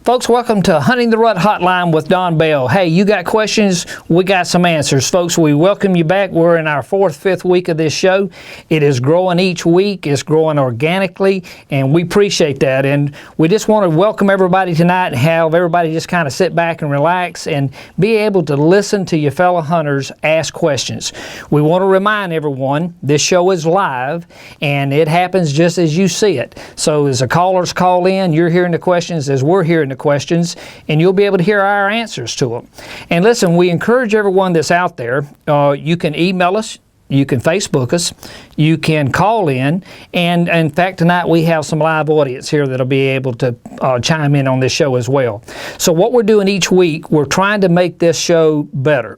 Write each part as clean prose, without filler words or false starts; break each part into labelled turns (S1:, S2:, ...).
S1: Folks, welcome to Hunting the Rut Hotline with Don Bell. Hey, you got questions? We got some answers. Folks, we welcome you back. We're in our 4th, 5th week of this show. It is growing each week. It's growing organically, and we appreciate that. And we just want to welcome everybody tonight and have everybody just kind of sit back and relax and be able to listen to your fellow hunters ask questions. We want to remind everyone this show is live, and it happens just as you see it. So as the callers call in, you're hearing the questions as we're hearing the questions, and you'll be able to hear our answers to them. And listen, we encourage everyone that's out there, you can email us, you can Facebook us, you can call in, and in fact tonight we have some live audience here that'll be able to chime in on this show as well. So what we're doing each week, we're trying to make this show better.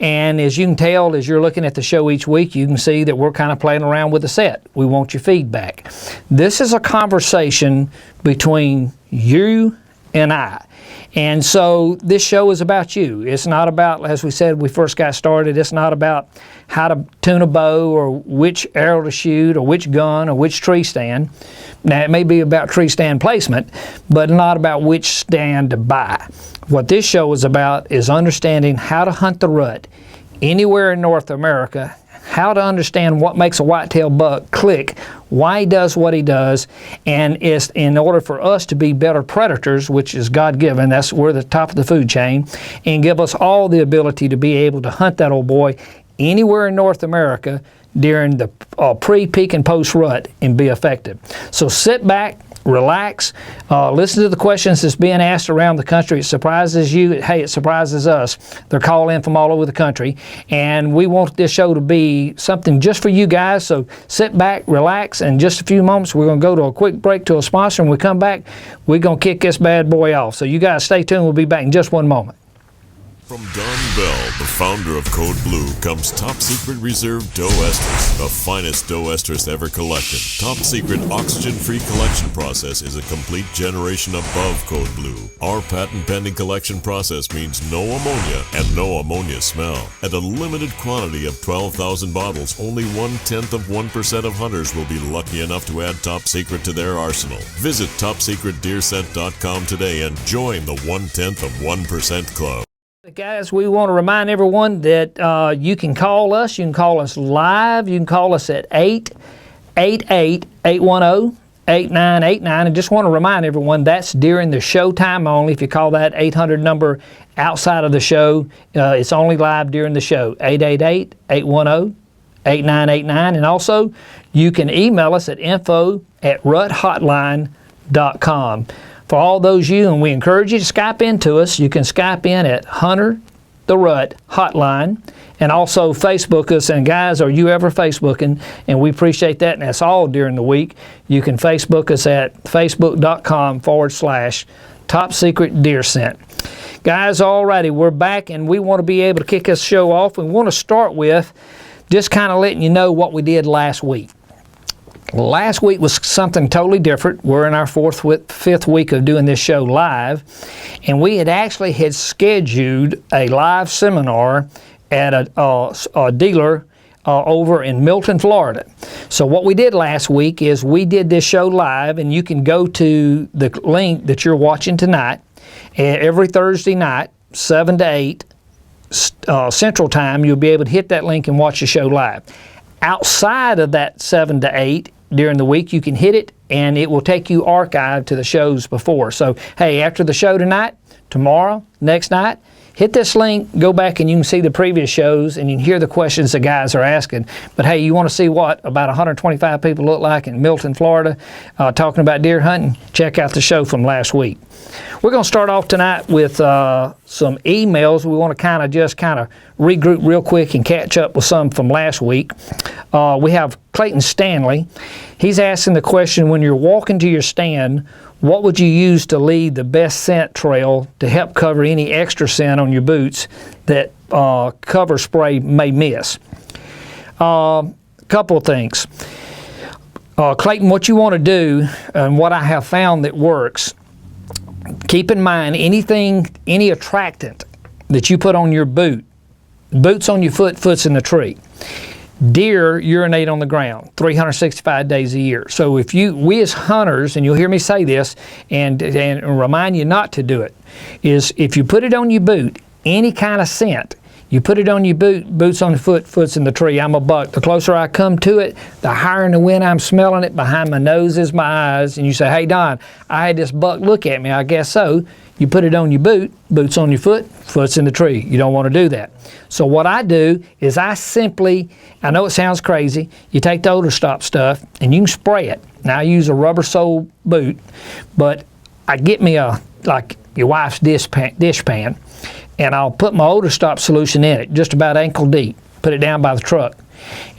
S1: And as you can tell, as you're looking at the show each week, you can see that we're kind of playing around with the set. We want your feedback. This is a conversation between you and I. And so this show is about you. It's not about, as we said when we first got started, it's not about how to tune a bow or which arrow to shoot or which gun or which tree stand. Now it may be about tree stand placement, but not about which stand to buy. What this show is about is understanding how to hunt the rut anywhere in North America, how to understand what makes a whitetail buck click, why he does what he does, and it's in order for us to be better predators, which is God-given, we're the top of the food chain, and give us all the ability to be able to hunt that old boy anywhere in North America during the pre, peak, and post rut and be effective. So sit back, relax, listen to the questions that's being asked around the country. It surprises you. Hey, it surprises us. They're calling in from all over the country, and we want this show to be something just for you guys. So sit back, relax, and in just a few moments we're going to go to a quick break to a sponsor, and when we come back, we're going to kick this bad boy off. So you guys stay tuned. We'll be back in just one moment.
S2: From Don Bell, the founder of Code Blue, comes Top Secret Reserve Doe Estrus, the finest doe estrus ever collected. Top Secret oxygen-free collection process is a complete generation above Code Blue. Our patent-pending collection process means no ammonia and no ammonia smell. At a limited quantity of 12,000 bottles, only 0.1% of hunters will be lucky enough to add Top Secret to their arsenal. Visit TopSecretDeerScent.com today and join the 0.1% club.
S1: Guys, we want to remind everyone that you can call us. You can call us live. You can call us at 888-810-8989. And just want to remind everyone that's during the show time only. If you call that 800 number outside of the show, it's only live during the show. 888-810-8989. And also, you can email us at info@ruthotline.com. For all those you, and we encourage you to Skype into us, you can Skype in at Hunter the Rut Hotline, and also Facebook us. And guys, are you ever Facebooking? And we appreciate that, and that's all during the week. You can Facebook us at facebook.com/The Top secret deer scent. Guys, alrighty, we're back and we want to be able to kick this show off. We want to start with just kind of letting you know what we did last week. Last week was something totally different. We're in our fifth week of doing this show live, and we had scheduled a live seminar at a dealer over in Milton, Florida. So what we did last week is we did this show live, and you can go to the link that you're watching tonight. Every Thursday night, 7 to 8 Central Time, you'll be able to hit that link and watch the show live. Outside of that 7 to 8 during the week, you can hit it and it will take you archived to the shows before. So, hey, after the show tonight, tomorrow, next night, hit this link, go back and you can see the previous shows and you can hear the questions the guys are asking. But hey, you want to see what about 125 people look like in Milton, Florida, talking about deer hunting? Check out the show from last week. We're going to start off tonight with some emails. We want to kind of regroup real quick and catch up with some from last week. We have Clayton Stanley. He's asking the question, when you're walking to your stand, what would you use to lead the best scent trail to help cover any extra scent on your boots that cover spray may miss? Couple of things. Clayton, what you want to do, and what I have found that works, keep in mind any attractant that you put on your boots on your foot, foot's in the tree. Deer urinate on the ground 365 days a year. So we as hunters, and you'll hear me say this and remind you not to do it, is if you put it on your boot, any kind of scent, you put it on your boots on the foot's in the tree. I'm a buck. The closer I come to it, the higher in the wind I'm smelling it. Behind my nose is my eyes. And you say, hey, Don, I had this buck look at me. I guess so. You put it on your boots on your foot's in the tree. You don't want to do that. So what I do is I know it sounds crazy, you take the odor stop stuff and you can spray it. Now I use a rubber sole boot, but I get me like your wife's dish pan, and I'll put my odor stop solution in it, just about ankle deep, put it down by the truck.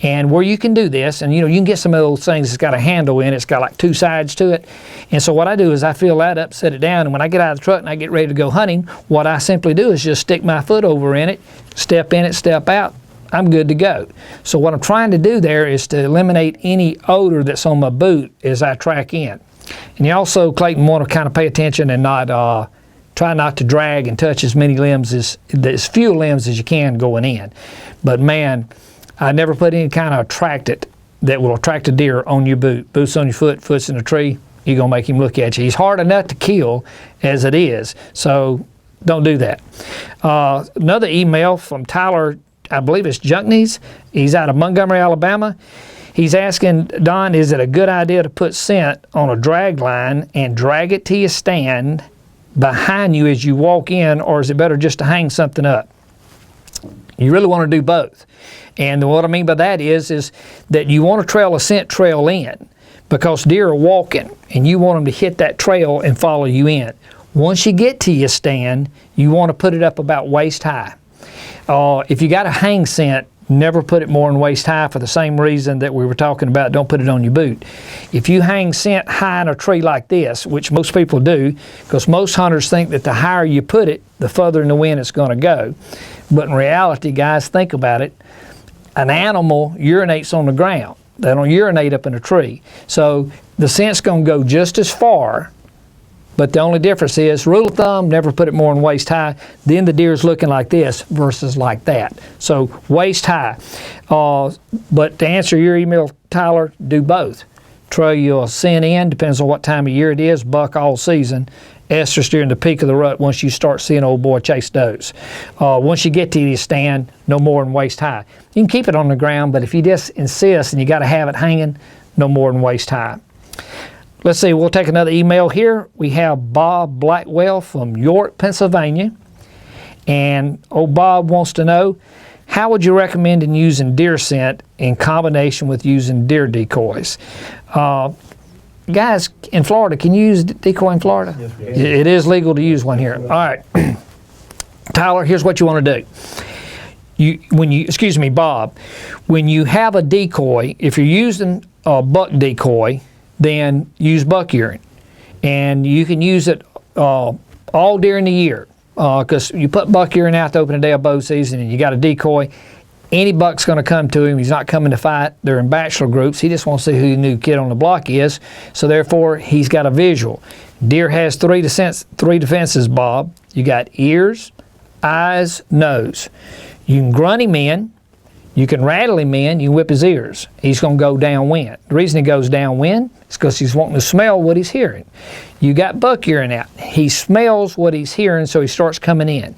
S1: And where you can do this, and you can get some of those things that's got a handle in it, it's got like two sides to it. And so what I do is I fill that up, set it down, and when I get out of the truck and I get ready to go hunting, what I simply do is just stick my foot over in it, step in it, step out, I'm good to go. So what I'm trying to do there is to eliminate any odor that's on my boot as I track in. And you also, Clayton, want to kind of pay attention and try not to drag and touch as few limbs as you can going in. But man, I never put any kind of attractant that will attract a deer on your boot. Boots on your foot, foot's in a tree, you're going to make him look at you. He's hard enough to kill as it is, so don't do that. Another email from Tyler, I believe it's Junkneys. He's out of Montgomery, Alabama. He's asking, Don, is it a good idea to put scent on a drag line and drag it to your stand behind you as you walk in, or is it better just to hang something up? You really want to do both. And what I mean by that is that you want to trail a scent trail in, because deer are walking and you want them to hit that trail and follow you in. Once you get to your stand, you want to put it up about waist high. If you got a hang scent, never put it more than waist high, for the same reason that we were talking about, don't put it on your boot. If you hang scent high in a tree like this, which most people do, because most hunters think that the higher you put it, the further in the wind it's going to go. But in reality, guys, think about it. An animal urinates on the ground. They don't urinate up in a tree. So the scent's going to go just as far, but the only difference is, rule of thumb, never put it more than waist high. Then the deer's looking like this versus like that. So waist high. But to answer your email, Tyler, do both. Trail your scent in, depends on what time of year it is, buck all season. Estrus during the peak of the rut, once you start seeing old boy chase does. Once you get to your stand, no more than waist high. You can keep it on the ground, but if you just insist and you got to have it hanging, no more than waist high. Let's see, we'll take another email here. We have Bob Blackwell from York, Pennsylvania. And old Bob wants to know, how would you recommend in using deer scent in combination with using deer decoys? Guys, in Florida, can you use decoy in Florida? Yes, it is legal to use one here. All right. Tyler, here's what you want to do. Bob, when you have a decoy, if you're using a buck decoy, then use buck urine. And you can use it all during the year, because you put buck urine out to open a day of bow season and you got a decoy. Any buck's going to come to him. He's not coming to fight. They're in bachelor groups. He just wants to see who the new kid on the block is. So therefore, he's got a visual. Deer has three defenses, Bob. You got ears, eyes, nose. You can grunt him in. You can rattle him in. You can whip his ears. He's going to go downwind. The reason he goes downwind is because he's wanting to smell what he's hearing. You got buck urine out. He smells what he's hearing, so he starts coming in.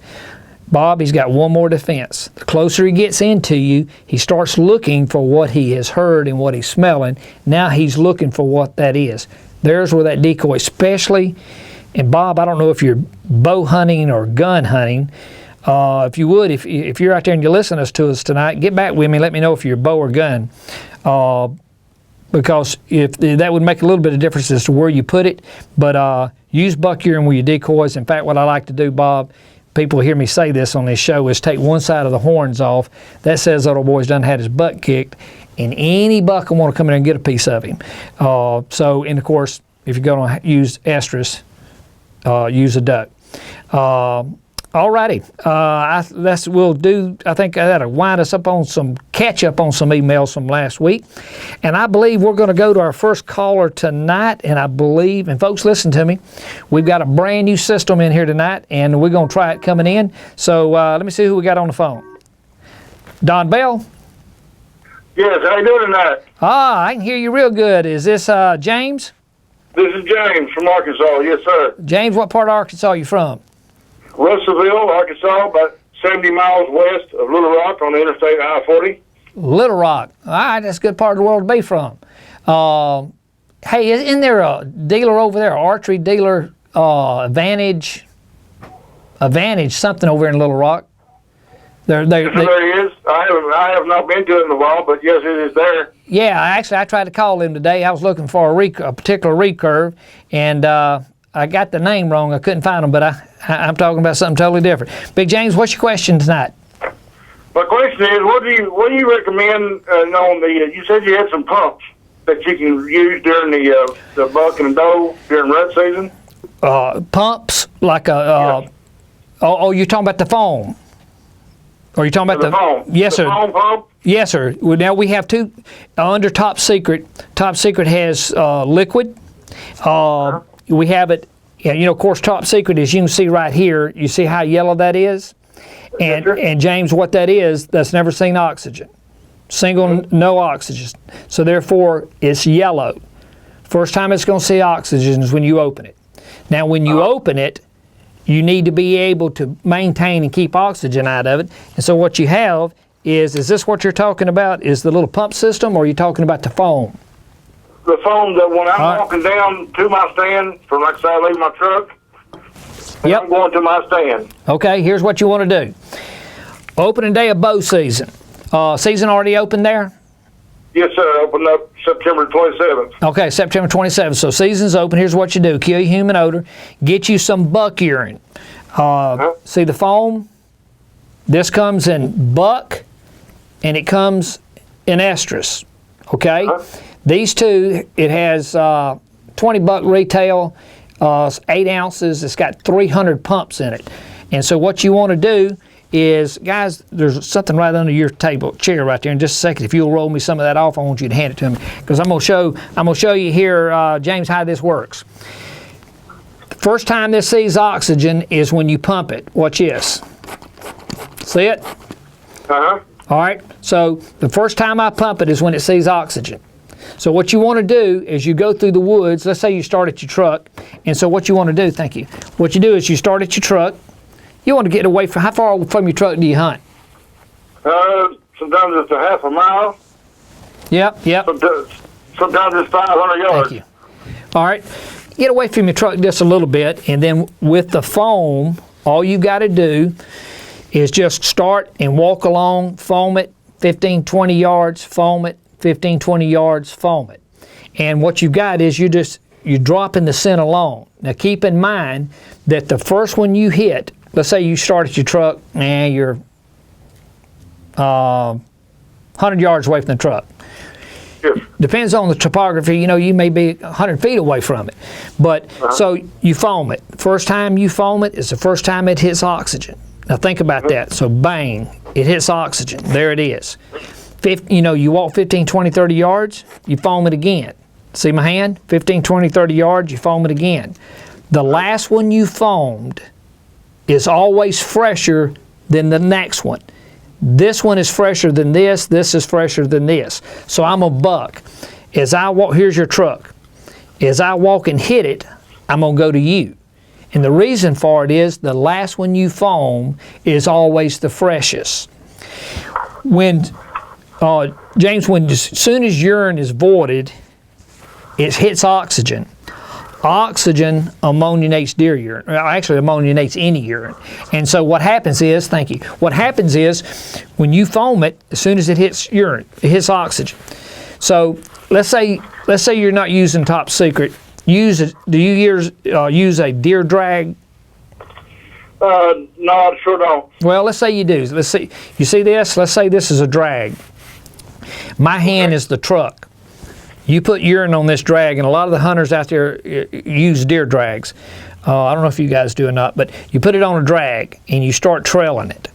S1: Bob, he's got one more defense. The closer he gets into you, he starts looking for what he has heard and what he's smelling. Now he's looking for what that is. There's where that decoy, especially, and Bob, I don't know if you're bow hunting or gun hunting. If you would, if you're out there and you're listening to us tonight, get back with me. Let me know if you're bow or gun. Because if that would make a little bit of difference as to where you put it. But use buck urine with your decoys. In fact, what I like to do, Bob, people hear me say this on this show, is take one side of the horns off. That says that old boy's done had his butt kicked, and any buck will want to come in there and get a piece of him. And of course, if you're going to use estrus, use a duck. Alrighty, we'll do. I think that'll wind us up on some catch up on some emails from last week, and I believe we're going to go to our first caller tonight. And I believe, and folks, listen to me, we've got a brand new system in here tonight, and we're going to try it coming in. So let me see who we got on the phone. Don Bell.
S3: Yes, how you doing tonight?
S1: I can hear you real good. Is this James?
S3: This is James from Arkansas. Yes, sir.
S1: James, what part of Arkansas are you from?
S3: Russellville, Arkansas, about 70 miles west of Little Rock on the Interstate I-40.
S1: Little Rock. All right, that's a good part of the world to be from. Hey, isn't there a dealer over there, archery dealer, Advantage, something over in Little Rock?
S3: Yes, there is. I have not been to it in a while, but yes, it is there.
S1: Yeah, actually, I tried to call him today. I was looking for a particular recurve, and I got the name wrong. I couldn't find him, but I'm talking about something totally different. Big James, what's your question tonight?
S3: My question is, what do you recommend on the? You said you had some pumps that you can use during the buck and doe during rut season.
S1: Pumps like a.
S3: Yes.
S1: Oh, you're talking about the foam. Or you're talking about
S3: the foam?
S1: Yes, sir.
S3: The foam pump.
S1: Yes, sir. Well, now we have two under Top Secret. Top Secret has liquid. We have it. Of course, Top Secret, as you can see right here, you see how yellow that is? And James, what that is, that's never seen oxygen. No oxygen. So therefore, it's yellow. First time it's going to see oxygen is when you open it. Now, when you open it, you need to be able to maintain and keep oxygen out of it. And so what you have is this what you're talking about? Is the little pump system, or are you talking about the foam?
S3: The foam that when I'm walking down to my stand, from like I say, I leave my truck, and I'm going to my stand.
S1: Okay, here's what you want to do. Opening day of bow season. Season already open there?
S3: Yes, sir. Opened up September 27th.
S1: Okay, September 27th. So season's open. Here's what you do. Kill your human odor. Get you some buck urine. See the foam? This comes in buck, and it comes in estrus. Okay? These two, it has 20 buck retail, 8 ounces. It's got 300 pumps in it. And so what you want to do is, guys, there's something right under your chair right there. In just a second, if you'll roll me some of that off, I want you to hand it to me, because I'm gonna show you here, James, how this works. The first time this sees oxygen is when you pump it. Watch this. See it?
S3: All
S1: right. So the first time I pump it is when it sees oxygen. So what you want to do is you go through the woods. Let's say you start at your truck, and so what you want to do, thank you. What you do is you start at your truck. You want to get away from, how far from your truck do you hunt?
S3: Sometimes it's a half a mile.
S1: Yep.
S3: Sometimes it's 500 yards.
S1: Thank you. All right. Get away from your truck just a little bit, and then with the foam, all you got to do is just start and walk along, foam it 15, 20 yards, foam it 15, 20 yards, foam it. And what you've got is you're dropping the scent along. Now keep in mind that the first one you hit, let's say you start at your truck and you're 100 yards away from the truck.
S3: Yes.
S1: Depends on the topography. You know, you may be 100 feet away from it. But so you foam it. First time you foam it is the first time it hits oxygen. Now think about that. So bang, it hits oxygen. There it is. You know, you walk 15, 20, 30 yards, you foam it again. See my hand? 15, 20, 30 yards, you foam it again. The last one you foamed is always fresher than the next one. This one is fresher than this is fresher than this. So I'm a buck. As I walk, here's your truck. As I walk and hit it, I'm gonna go to you. And the reason for it is the last one you foam is always the freshest. When, James, as soon as urine is voided, it hits oxygen. Oxygen ammoniates deer urine. Well, actually ammoniates any urine. And so what happens is, thank you, what happens is when you foam it, as soon as it hits urine, it hits oxygen. So let's say you're not using Top Secret. Do you use a deer drag?
S3: No, I sure don't.
S1: Well, let's say you do. Let's see. You see this? Let's say this is a drag. My hand is the truck. You put urine on this drag, and a lot of the hunters out there use deer drags. I don't know if you guys do or not, but you put it on a drag and you start trailing it.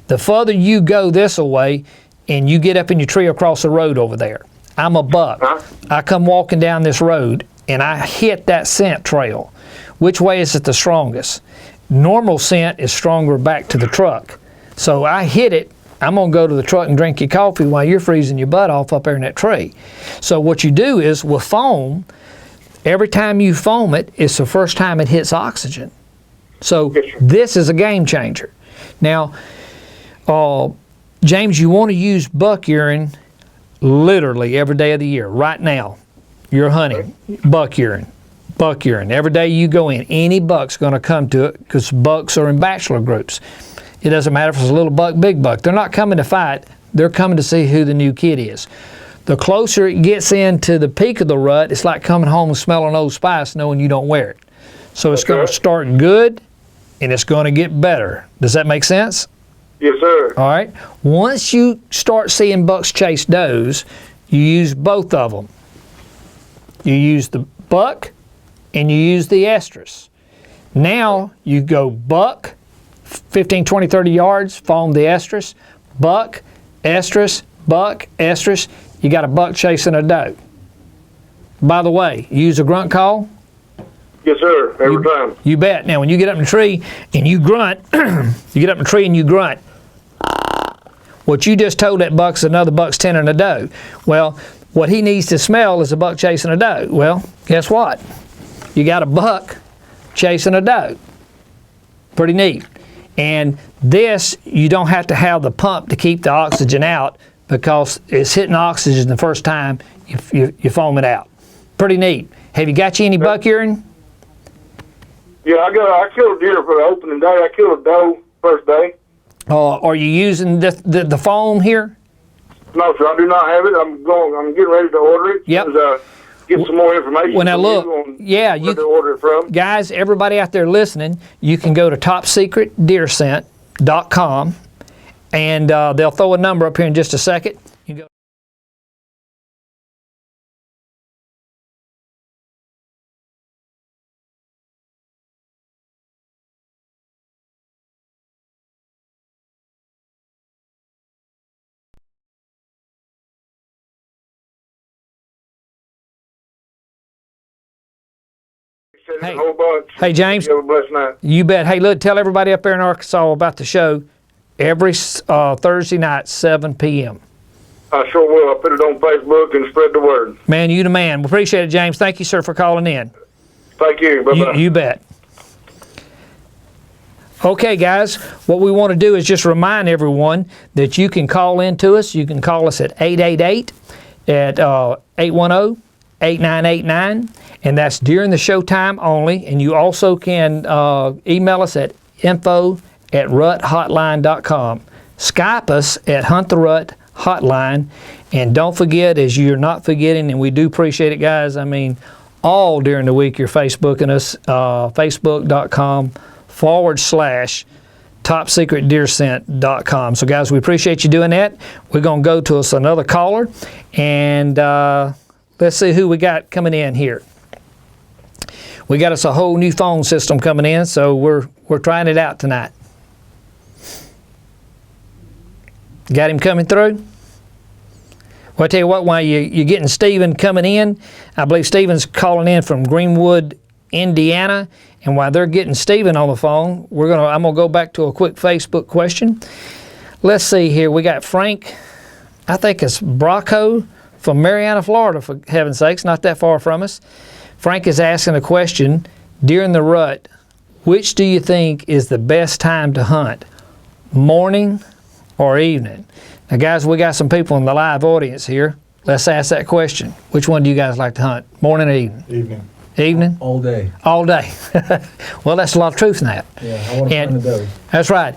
S1: The further you go this way, and you get up in your tree across the road over there. I'm a buck. I come walking down this road and I hit that scent trail. Which way is it the strongest? Normal scent is stronger back to the truck. So I hit it. I'm going to go to the truck and drink your coffee while you're freezing your butt off up there in that tree. So what you do is with foam, every time you foam it, it's the first time it hits oxygen. So this is a game changer. Now, James, you want to use buck urine literally every day of the year. Right now, you're hunting, buck urine. Buck urine. Every day you go in, any buck's going to come to it because bucks are in bachelor groups. It doesn't matter if it's a little buck, big buck. They're not coming to fight. They're coming to see who the new kid is. The closer it gets into the peak of the rut, it's like coming home and smelling Old Spice knowing you don't wear it. So it's going to start good and it's going to get better. Does that make sense?
S3: Yes, sir.
S1: All right. Once you start seeing bucks chase does, you use both of them. You use the buck and you use the estrus. Now you go buck, 15, 20, 30 yards, foam the estrus, buck, estrus, buck, estrus. You got a buck chasing a doe. By the way, you use a grunt call?
S3: Yes, sir, every time.
S1: You bet. Now, when you get up in the tree and you grunt, you get up in the tree and you grunt, what you just told that buck's another buck's tending a doe. Well, what he needs to smell is a buck chasing a doe. Well, guess what? You got a buck chasing a doe. Pretty neat. And this, you don't have to have the pump to keep the oxygen out because it's hitting oxygen the first time you foam it out. Pretty neat. Have you got you any buck urine?
S3: Yeah, I killed a deer for the opening day. I killed a doe first day.
S1: Are you using the foam here?
S3: No, sir, I do not have it. I'm getting ready to order it.
S1: Yep.
S3: Get some more information.
S1: Well, now look,
S3: where to order it from.
S1: Guys, everybody out there listening, you can go to topsecretdeerscent.com, and they'll throw a number up here in just a second. You go.
S3: Hey, a whole bunch.
S1: Hey, James.
S3: You have a blessed night.
S1: You bet. Hey, look, tell everybody up there in Arkansas about the show every Thursday night, 7 p.m.
S3: I sure will. I'll put it on Facebook and spread the word.
S1: Man, you the man. We appreciate it, James. Thank you, sir, for calling in.
S3: Thank you. Bye-bye.
S1: You bet. Okay, guys, what we want to do is just remind everyone that you can call in to us. You can call us at 888 at 810-8989, and that's during the show time only. And you also can email us at info@ruthotline.com. Skype us at Hunt the Rut Hotline. And don't forget, as you're not forgetting, and we do appreciate it, guys, I mean, all during the week you're Facebooking us, facebook.com/Top topsecretdeerscent.com. So, guys, we appreciate you doing that. We're going to go to us another caller, and let's see who we got coming in here. We got us a whole new phone system coming in, so we're trying it out tonight. Got him coming through? Well, I tell you what, while you're getting Stephen coming in, I believe Stephen's calling in from Greenwood, Indiana. And while they're getting Stephen on the phone, I'm gonna go back to a quick Facebook question. Let's see here. We got Frank, I think it's Bracco from Marianna, Florida, for heaven's sakes, not that far from us. Frank is asking a question. During the rut, which do you think is the best time to hunt? Morning or evening? Now, guys, we got some people in the live audience here. Let's ask that question. Which one do you guys like to hunt? Morning or evening?
S4: Evening.
S1: Evening?
S4: All day.
S1: All day. Well, that's a lot of truth in that.
S4: Yeah, I want to find the doe.
S1: That's right.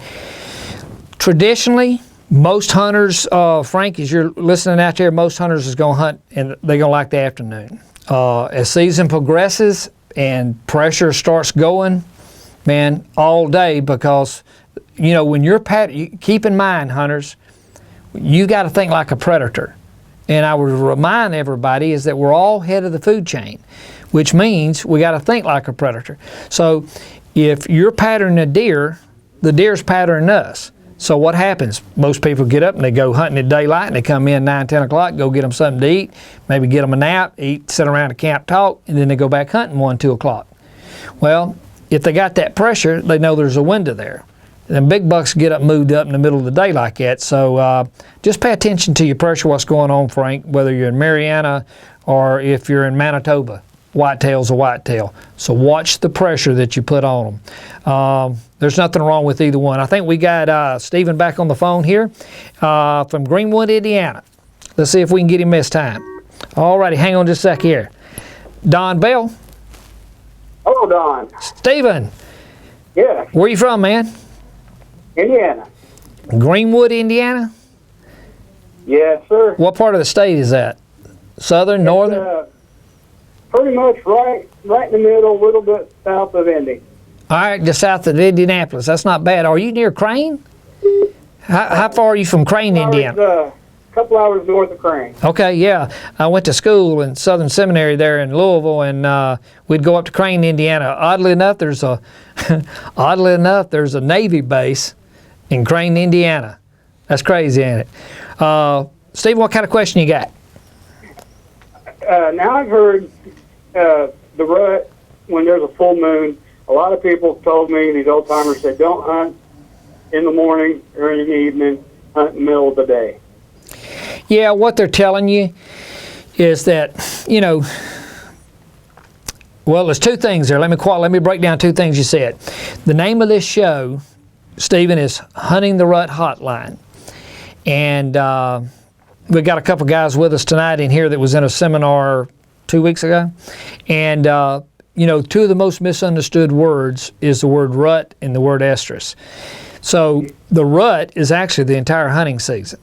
S1: Traditionally, most hunters, Frank, as you're listening out there, most hunters is going to hunt and they're going to like the afternoon. As season progresses and pressure starts going, man, all day, because, you know, when you're keep in mind, hunters, you got to think like a predator. And I would remind everybody is that we're all head of the food chain, which means we got to think like a predator. So if you're patterning a deer, the deer's patterning us. So what happens? Most people get up and they go hunting at daylight and they come in 9, 10 o'clock, go get them something to eat, maybe get them a nap, eat, sit around the camp, talk, and then they go back hunting 1, 2 o'clock. Well, if they got that pressure, they know there's a window there. Then big bucks get up, moved up in the middle of the day like that. So just pay attention to your pressure, what's going on, Frank, whether you're in Marianna or if you're in Manitoba. Whitetail's a whitetail. So watch the pressure that you put on them. There's nothing wrong with either one. I think we got Stephen back on the phone here from Greenwood, Indiana. Let's see if we can get him this time. All righty, hang on just a sec here. Don Bell.
S3: Hello, Don.
S1: Stephen.
S3: Yeah,
S1: Where you from, man?
S3: Indiana.
S1: Greenwood, Indiana?
S3: Yes, sir.
S1: What part of the state is that? Southern, northern?
S3: Pretty much right in the middle, a little bit south of Indy.
S1: All right, just south of Indianapolis. That's not bad. Are you near Crane? How far are you from Crane, Indiana?
S3: A couple hours north of Crane.
S1: Okay, yeah. I went to school in Southern Seminary there in Louisville, and we'd go up to Crane, Indiana. Oddly enough, there's a Navy base in Crane, Indiana. That's crazy, ain't it? Steve, what kind of question you got?
S3: Now I've heard the rut, when there's a full moon, a lot of people told me, these old timers said, don't hunt in the morning or in the evening, hunt in the middle of the day.
S1: Yeah, what they're telling you is that, you know, well, there's two things there. Let me break down two things you said. The name of this show, Stephen, is Hunting the Rut Hotline. And we've got a couple guys with us tonight in here that was in a seminar 2 weeks ago. And, you know, two of the most misunderstood words is the word rut and the word estrus. So the rut is actually the entire hunting season.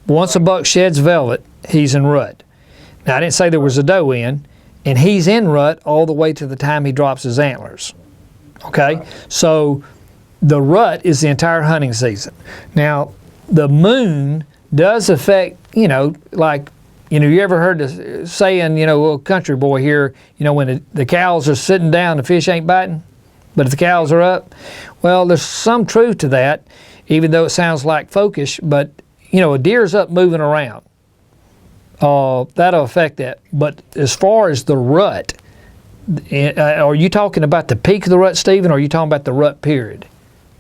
S1: Once a buck sheds velvet, he's in rut. Now, I didn't say there was a doe in, and he's in rut all the way to the time he drops his antlers. Okay? So the rut is the entire hunting season. Now, the moon does affect, you know, like, you know, you ever heard the saying, you know, a country boy here, you know, when the cows are sitting down, the fish ain't biting, but if the cows are up, well, there's some truth to that, even though it sounds like folkish, but, you know, a deer's up moving around. That'll affect that. But as far as the rut, are you talking about the peak of the rut, Stephen, or are you talking about the rut period?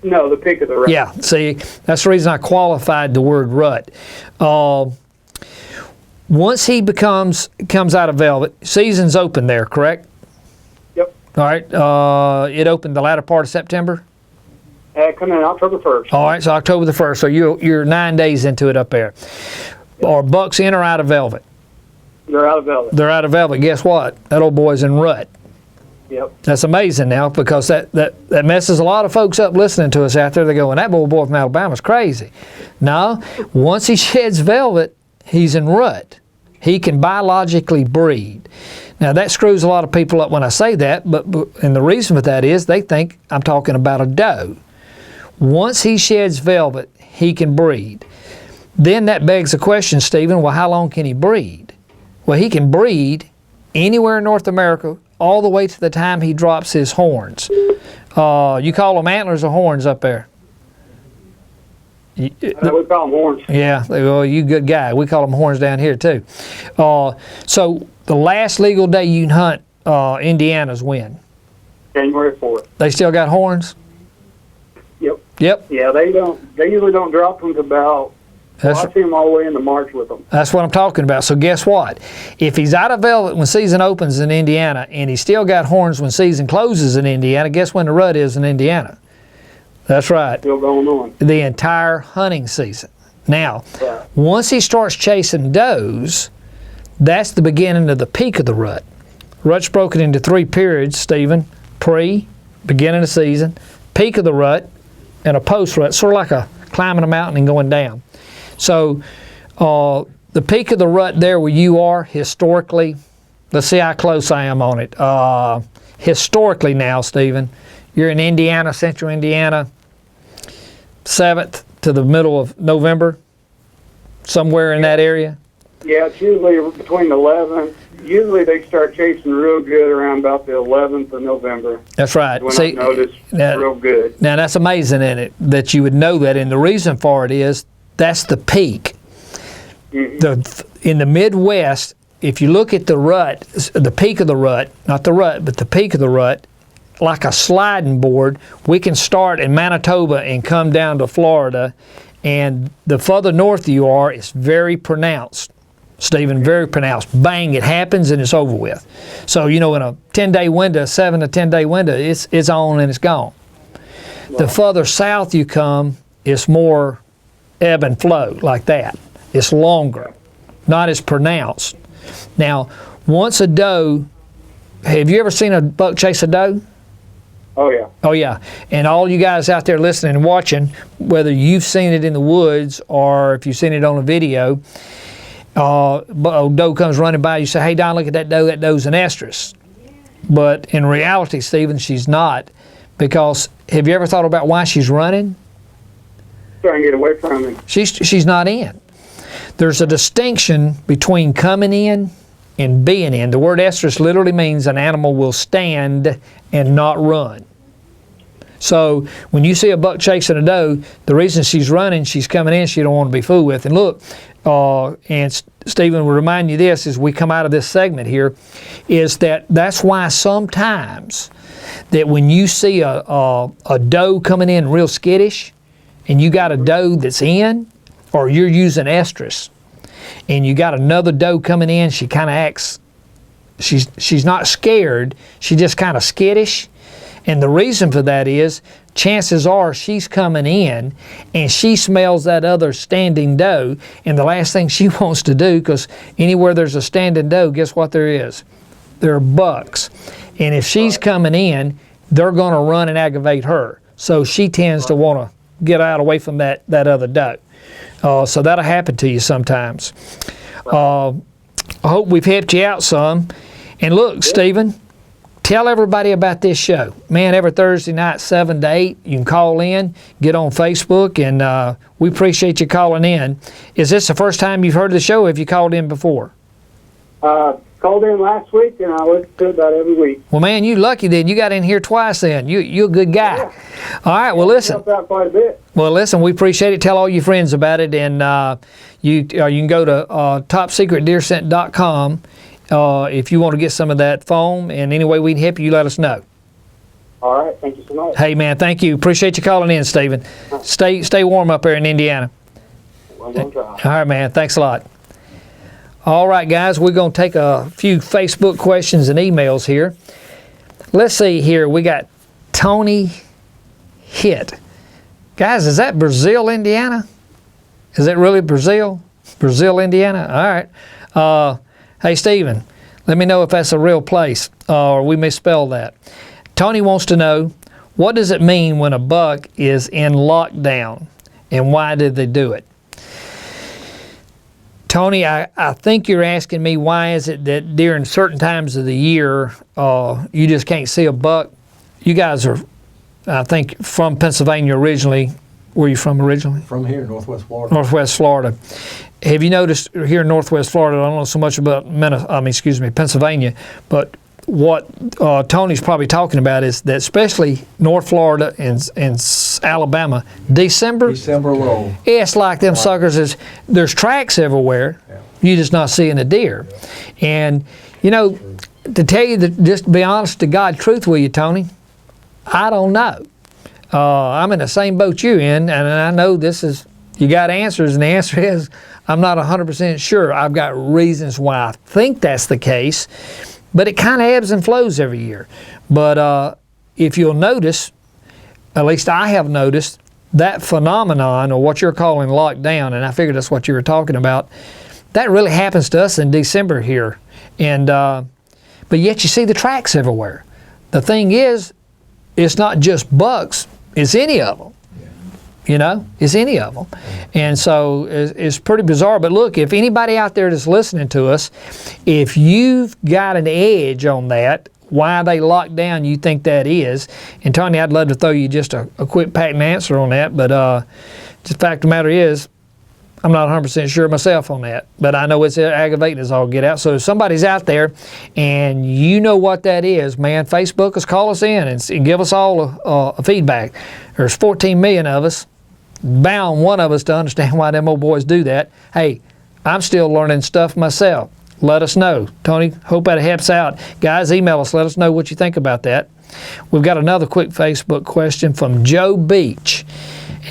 S3: No, the peak of the rut.
S1: Yeah, see, that's the reason I qualified the word rut. Once he comes out of velvet, season's open there, correct?
S3: Yep.
S1: All right, it opened the latter part of September?
S3: Coming in October 1st.
S1: All right, so October the 1st, so you're 9 days into it up there. Yep. Are bucks in or out of velvet?
S3: They're out of velvet.
S1: They're out of velvet. Guess what? That old boy's in rut.
S3: Yep.
S1: That's amazing now, because that messes a lot of folks up listening to us out there. They're going, that old boy from Alabama's crazy. No, once he sheds velvet, he's in rut. He can biologically breed. Now, that screws a lot of people up when I say that, and the reason for that is they think I'm talking about a doe. Once he sheds velvet, he can breed. Then that begs the question, Stephen, well, how long can he breed? Well, he can breed anywhere in North America all the way to the time he drops his horns. You call them antlers or horns up there?
S3: We call them horns.
S1: Yeah, well, you good guy. We call them horns down here too. So the last legal day you can hunt Indiana's when?
S3: January 4th.
S1: They still got horns?
S3: Yep.
S1: Yep.
S3: Yeah, they usually don't drop them to about, I see them all the way into March with them.
S1: That's what I'm talking about. So guess what? If he's out of velvet when season opens in Indiana and he's still got horns when season closes in Indiana, guess when the rut is in Indiana? That's right.
S3: Still going on.
S1: The entire hunting season. Now,
S3: Right.
S1: once he starts chasing does, that's the beginning of the peak of the rut. Rut's broken into 3 periods, Stephen. Pre, beginning of season, peak of the rut, and a post-rut, sort of like a climbing a mountain and going down. So the peak of the rut there where you are historically, let's see how close I am on it. Historically now, Stephen, you're in Indiana, central Indiana, 7th to the middle of November, somewhere in that area.
S3: Yeah, it's usually between the 11th. Usually they start chasing real good around about the 11th of November.
S1: That's right.
S3: When
S1: See,
S3: I notice real good.
S1: Now that's amazing, isn't it, that you would know that, and the reason for it is that's the peak. In the Midwest, if you look at the rut, the peak of the rut, not the rut, but the peak of the rut, like a sliding board, we can start in Manitoba and come down to Florida, and the further north you are, it's very pronounced. Stephen, very pronounced. Bang, it happens and it's over with. So, in a 10-day window, 7 to 10-day window, it's on and it's gone. Wow. The further south you come, it's more ebb and flow like that. It's longer, not as pronounced. Now, once a doe, have you ever seen a buck chase a doe?
S3: Oh, yeah.
S1: Oh, yeah. And all you guys out there listening and watching, whether you've seen it in the woods or if you've seen it on a video, a doe comes running by, you say, hey, Don, look at that doe. That doe's an estrus. But in reality, Stephen, she's not. Because have you ever thought about why she's running?
S3: Trying to get away from him.
S1: She's not in. There's a distinction between coming in and being in. The word estrus literally means an animal will stand and not run. So when you see a buck chasing a doe, the reason she's running, she's coming in, she don't want to be fooled with. And look, and Stephen will remind you this as we come out of this segment here, is that's why sometimes that when you see a doe coming in real skittish, and you got a doe that's in, or you're using estrus, and you got another doe coming in, she kind of acts, she's not scared, she just kind of skittish. And the reason for that is, chances are she's coming in and she smells that other standing doe, and the last thing she wants to do, because anywhere there's a standing doe, guess what there is? There are bucks. And if she's coming in, they're going to run and aggravate her. So she tends to want to get out away from that other doe. So that'll happen to you sometimes. I hope we've helped you out some. And look, Stephen, tell everybody about this show. Man, every Thursday night, 7 to 8, you can call in, get on Facebook, and we appreciate you calling in. Is this the first time you've heard of the show, or have you called in before?
S3: Called in last week, and I listen to it about every week.
S1: Well, man, you lucky then. You got in here twice then. You're a good guy.
S3: Yeah.
S1: All right, well, listen.
S3: Helped out quite a bit.
S1: Well, listen, we appreciate it. Tell all your friends about it, and you can go to topsecretdeerscent.com if you want to get some of that foam, and any way we can help you, let us know.
S3: All right, thank you so much.
S1: Hey, man, thank you. Appreciate you calling in, Stephen. Stay warm up there in Indiana.
S3: I'm going to try.
S1: All right, man. Thanks a lot. All right, guys, we're going to take a few Facebook questions and emails here. Let's see here. We got Tony Hit. Guys, is that Brazil, Indiana? Is that really Brazil? Brazil, Indiana? All right. Hey, Stephen, let me know if that's a real place or we misspelled that. Tony wants to know, what does it mean when a buck is in lockdown, and why did they do it? Tony, I think you're asking me, why is it that during certain times of the year you just can't see a buck? You guys are I think from Pennsylvania originally. Where are you from originally?
S4: From here, Northwest Florida.
S1: Northwest Florida. Have you noticed here in Northwest Florida, I don't know so much about Pennsylvania, but what Tony's probably talking about is that especially North Florida and Alabama, December
S4: low.
S1: it's like them suckers there's tracks everywhere.
S4: Yeah.
S1: You're just not seeing a deer. And, you know, to tell you, just to be honest to God truth with you, Tony, I don't know. I'm in the same boat you're in, and I know you got answers, and the answer is I'm not 100% sure. I've got reasons why I think that's the case, but it kind of ebbs and flows every year. But if you'll notice, at least I have noticed, that phenomenon, or what you're calling lockdown, and I figured that's what you were talking about, that really happens to us in December here. And but yet you see the tracks everywhere. The thing is, it's not just bucks, it's any of them. You know, it's any of them. And so it's pretty bizarre. But look, if anybody out there that's listening to us, if you've got an edge on that, why they locked down you think that is, and Tony, I'd love to throw you just a quick patent answer on that, but just the fact of the matter is, I'm not 100% sure myself on that, but I know it's aggravating as all get out. So if somebody's out there and you know what that is, man, Facebook us, call us in and give us all a feedback. There's 14 million of us, bound one of us to understand why them old boys do that. Hey, I'm still learning stuff myself. Let us know. Tony, hope that helps out. Guys, email us. Let us know what you think about that. We've got another quick Facebook question from Joe Beach.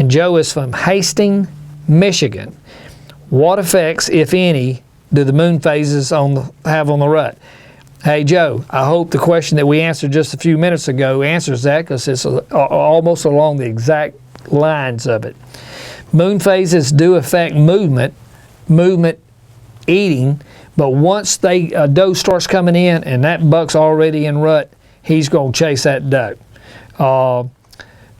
S1: And Joe is from Hastings, Michigan. What effects, if any, do the moon phases have on the rut? Hey, Joe, I hope the question that we answered just a few minutes ago answers that, because it's almost along the exact lines of it. Moon phases do affect movement, eating, but once a doe starts coming in and that buck's already in rut, he's going to chase that doe.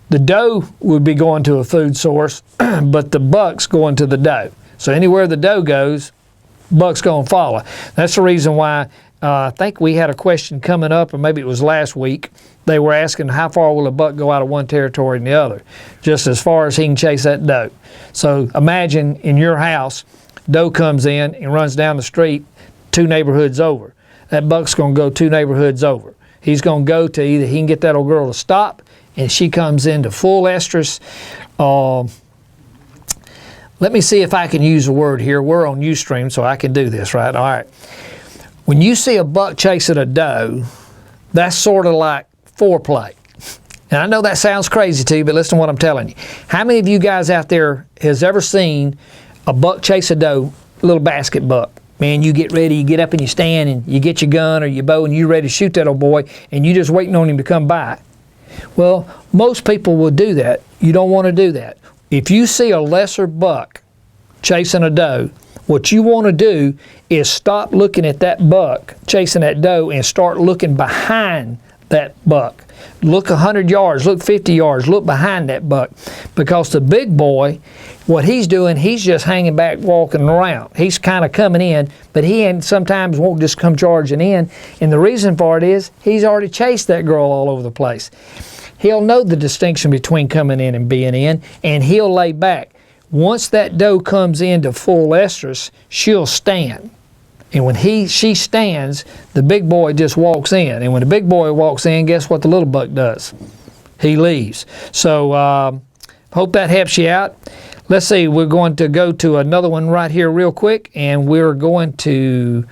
S1: The doe would be going to a food source, but the buck's going to the doe. So anywhere the doe goes, buck's going to follow. That's the reason why I think we had a question coming up, or maybe it was last week. They were asking how far will a buck go out of one territory and the other, just as far as he can chase that doe. So imagine in your house, doe comes in and runs down the street 2 neighborhoods over. That buck's going to go 2 neighborhoods over. He's going to go to either he can get that old girl to stop, and she comes into full estrus. Let me see if I can use a word here. We're on Ustream, so I can do this, right? All right. When you see a buck chasing a doe, that's sort of like foreplay. And I know that sounds crazy to you, but listen to what I'm telling you. How many of you guys out there has ever seen a buck chase a doe, a little basket buck? Man, you get ready, you get up and you stand, and you get your gun or your bow, and you're ready to shoot that old boy, and you're just waiting on him to come by. Well, most people will do that. You don't want to do that. If you see a lesser buck chasing a doe, what you want to do is stop looking at that buck chasing that doe and start looking behind that buck. Look 100 yards, look 50 yards, look behind that buck. Because the big boy, what he's doing, he's just hanging back, walking around. He's kind of coming in, but he sometimes won't just come charging in. And the reason for it is he's already chased that girl all over the place. He'll know the distinction between coming in and being in, and he'll lay back. Once that doe comes into full estrus, she'll stand. And when she stands, the big boy just walks in. And when the big boy walks in, guess what the little buck does? He leaves. So hope that helps you out. Let's see, we're going to go to another one right here real quick, and we're going to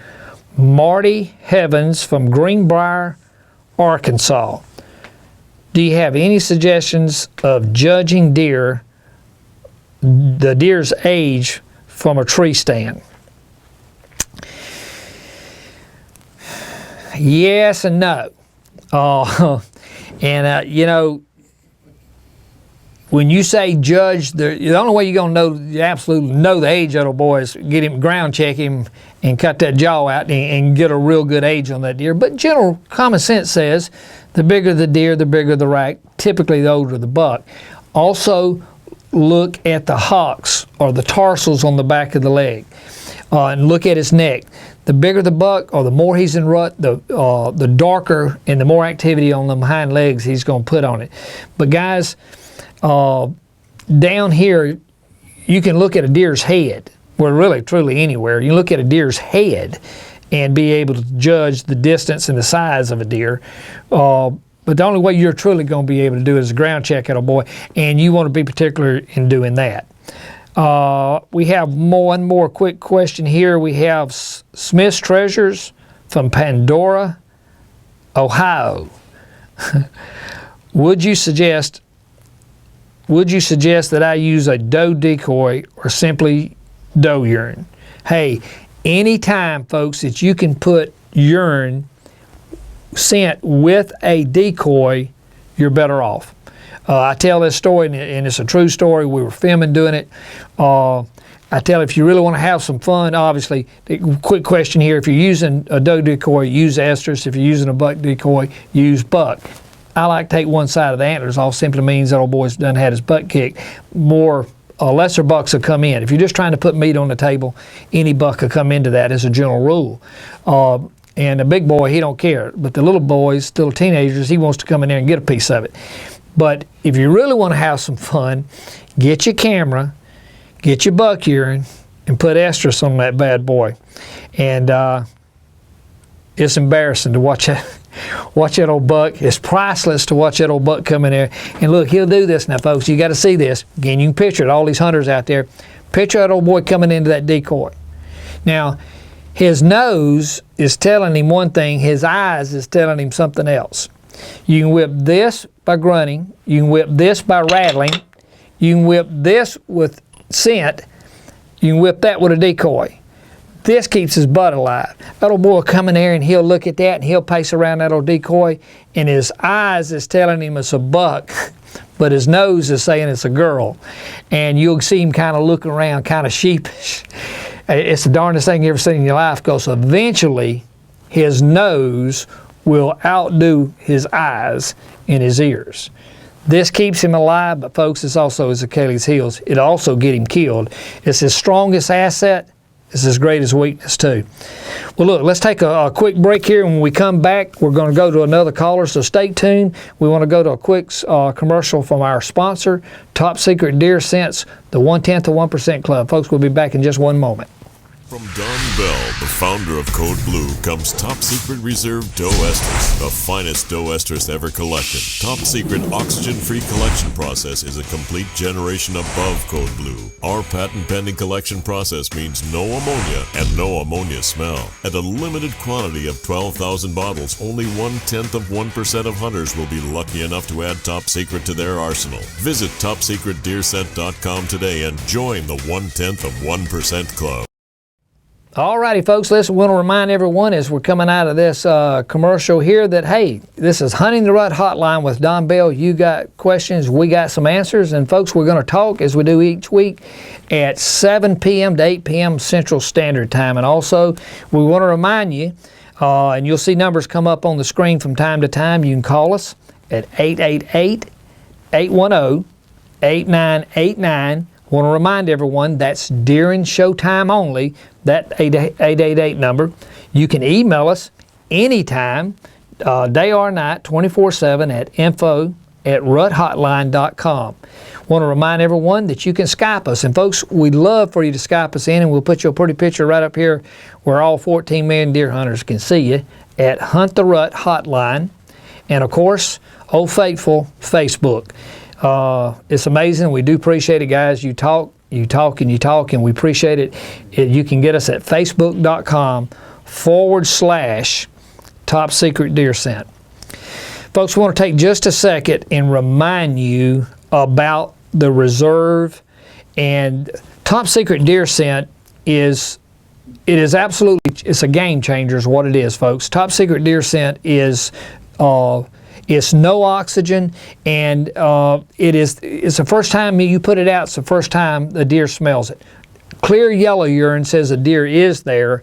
S1: Marty Heavens from Greenbrier, Arkansas. Do you have any suggestions of judging the deer's age from a tree stand? Yes and no. You know, when you say judge, the only way you're going to know, you absolutely know the age of the boy is get him, ground check him, and cut that jaw out and get a real good age on that deer. But general common sense says the bigger the deer, the bigger the rack, typically the older the buck. Also, look at the hocks or the tarsals on the back of the leg. and look at his neck. The bigger the buck or the more he's in rut, the darker and the more activity on the hind legs he's going to put on it. But guys, down here, you can look at a deer's head. Well, really, truly anywhere. You look at a deer's head and be able to judge the distance and the size of a deer. But the only way you're truly going to be able to do it is a ground check, little boy, and you want to be particular in doing that. We have one more quick question here. We have Smith's Treasures from Pandora, Ohio. Would you suggest that I use a doe decoy or simply doe urine? Hey, anytime, folks, that you can put urine scent with a decoy, you're better off. I tell this story, and it's a true story. We were filming doing it. I tell if you really want to have some fun, obviously, quick question here. If you're using a doe decoy, use estrus. If you're using a buck decoy, use buck. I like to take one side of the antlers off. Simply means that old boy's done had his butt kicked. Lesser bucks will come in. If you're just trying to put meat on the table, any buck will come into that as a general rule. And the big boy, he don't care. But the little boys, still teenagers, he wants to come in there and get a piece of it. But if you really want to have some fun, get your camera, get your buck urine, and put estrus on that bad boy. And it's embarrassing to watch that old buck. It's priceless to watch that old buck come in there. And look, he'll do this now, folks. You got to see this. Again, you can picture it. All these hunters out there. Picture that old boy coming into that decoy. Now, his nose is telling him one thing. His eyes is telling him something else. You can whip this by grunting. You can whip this by rattling. You can whip this with scent. You can whip that with a decoy. This keeps his butt alive. That old boy will come in there and he'll look at that and he'll pace around that old decoy, and his eyes is telling him it's a buck, but his nose is saying it's a girl. And you'll see him kind of looking around, kind of sheepish. It's the darndest thing you ever seen in your life, because eventually his nose will outdo his eyes and his ears. This keeps him alive, but folks, it's also his Achilles heels. It'll also get him killed. It's his strongest asset. It's his greatest weakness too. Well, look, let's take a quick break here. When we come back, we're going to go to another caller, so stay tuned. We want to go to a quick commercial from our sponsor, Top Secret Deer Scents, the 1/10 of 1% Club. Folks, we'll be back in just one moment.
S2: From Don Bell, the founder of Code Blue, comes Top Secret Reserve Doe Estrus, the finest doe estrus ever collected. Top Secret oxygen-free collection process is a complete generation above Code Blue. Our patent-pending collection process means no ammonia and no ammonia smell. At a limited quantity of 12,000 bottles, only 1/10 of 1% of hunters will be lucky enough to add Top Secret to their arsenal. Visit TopSecretDeerScent.com today and join the 1/10 of 1% Club.
S1: Alrighty, folks, listen, we want to remind everyone as we're coming out of this commercial here that, hey, this is Hunting the Rut Hotline with Don Bell. You got questions, we got some answers. And, folks, we're going to talk, as we do each week, at 7 p.m. to 8 p.m. Central Standard Time. And also, we want to remind you, and you'll see numbers come up on the screen from time to time. You can call us at 888-810-8989. Want to remind everyone that's during showtime only, that 888 number. You can email us anytime, day or night, 24/7 at info@ruthotline.com. Want to remind everyone that you can Skype us. And folks, we'd love for you to Skype us in, and we'll put you a pretty picture right up here where all 14 million deer hunters can see you at Hunt the Rut Hotline. And of course, Old Faithful Facebook. It's amazing. We do appreciate it, guys. You talk, and we appreciate it. You can get us at facebook.com/Top Secret Deer Scent. Folks, we want to take just a second and remind you about the reserve. And Top Secret Deer Scent it's a game changer is what it is, folks. Top Secret Deer Scent is it's no oxygen, and it's the first time you put it out, it's the first time the deer smells it. Clear yellow urine says a deer is there.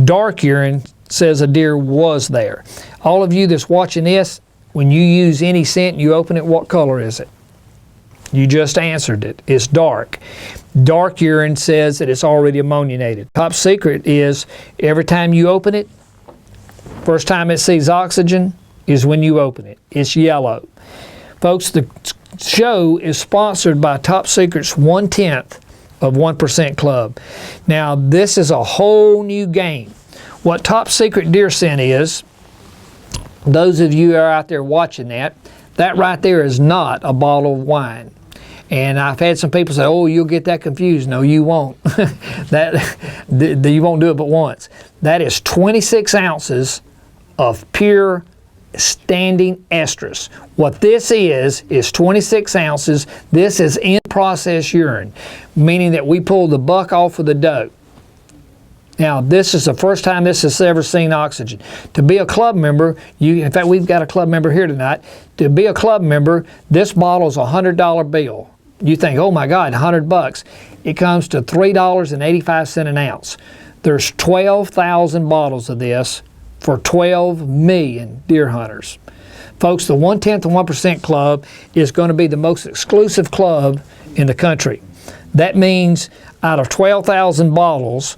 S1: Dark urine says a deer was there. All of you that's watching this, when you use any scent and you open it, what color is it? You just answered it. It's dark. Dark urine says that it's already ammoniated. Top secret is every time you open it, first time it sees oxygen is when you open it. It's yellow. Folks, the show is sponsored by Top Secret's 1/10 of 1% Club. Now, this is a whole new game. What Top Secret Deer Scent is, those of you who are out there watching that right there is not a bottle of wine. And I've had some people say, oh, you'll get that confused. No, you won't. You won't do it but once. That is 26 ounces of pure standing estrus. What this is 26 ounces. This is in-process urine, meaning that we pull the buck off of the doe. Now, this is the first time this has ever seen oxygen. To be a club member, in fact, we've got a club member here tonight. To be a club member, this bottle is a $100 bill. You think, oh my God, $100. It comes to $3.85 an ounce. There's 12,000 bottles of this for 12 million deer hunters. Folks, the 1/10 of 1% Club is going to be the most exclusive club in the country. That means out of 12,000 bottles,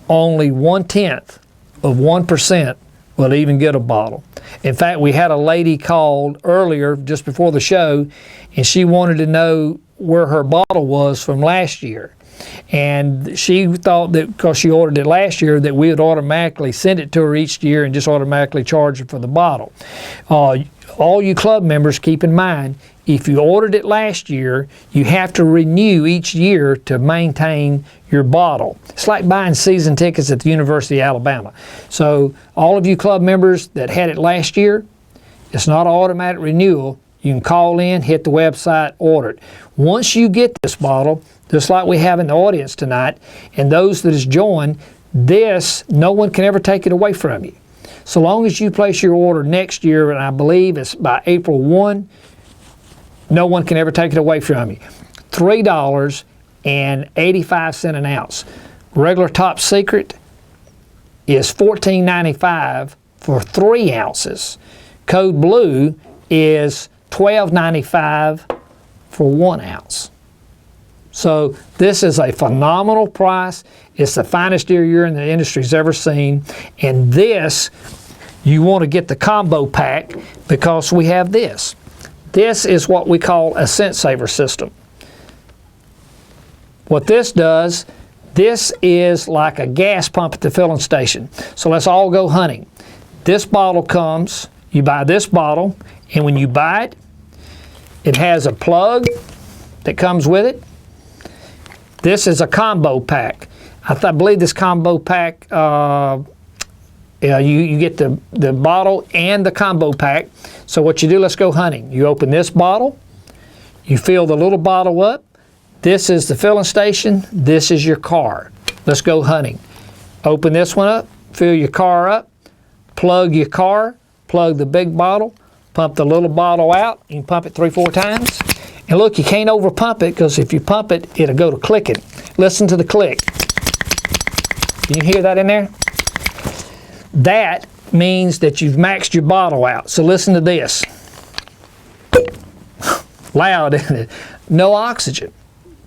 S1: only 1/10 of 1% will even get a bottle. In fact, we had a lady called earlier, just before the show, and she wanted to know where her bottle was from last year. And she thought that because she ordered it last year that we would automatically send it to her each year and just automatically charge her for the bottle. All you club members, keep in mind, if you ordered it last year, you have to renew each year to maintain your bottle. It's like buying season tickets at the University of Alabama. So all of you club members that had it last year, it's not an automatic renewal. You can call in, hit the website, order it. Once you get this bottle, just like we have in the audience tonight, and those that has joined, this, no one can ever take it away from you. So long as you place your order next year, and I believe it's by April 1, no one can ever take it away from you. $3.85 an ounce. Regular Top Secret is $14.95 for 3 ounces. Code Blue is $12.95 for 1 ounce. So this is a phenomenal price. It's the finest deer urine the industry's ever seen. And this, you want to get the combo pack because we have this. This is what we call a scent saver system. What this does, this is like a gas pump at the filling station. So let's all go hunting. This bottle comes, you buy this bottle, and when you buy it, it has a plug that comes with it. This is a combo pack. I believe this combo pack, you get the bottle and the combo pack. So what you do, let's go hunting. You open this bottle, you fill the little bottle up. This is the filling station, this is your car. Let's go hunting. Open this one up, fill your car up, plug your car, plug the big bottle, pump the little bottle out. You can pump it 3-4 times. And look, you can't over pump it because if you pump it, it'll go to clicking. Listen to the click. Can you hear that in there? That means that you've maxed your bottle out. So listen to this. Loud, isn't it? No oxygen.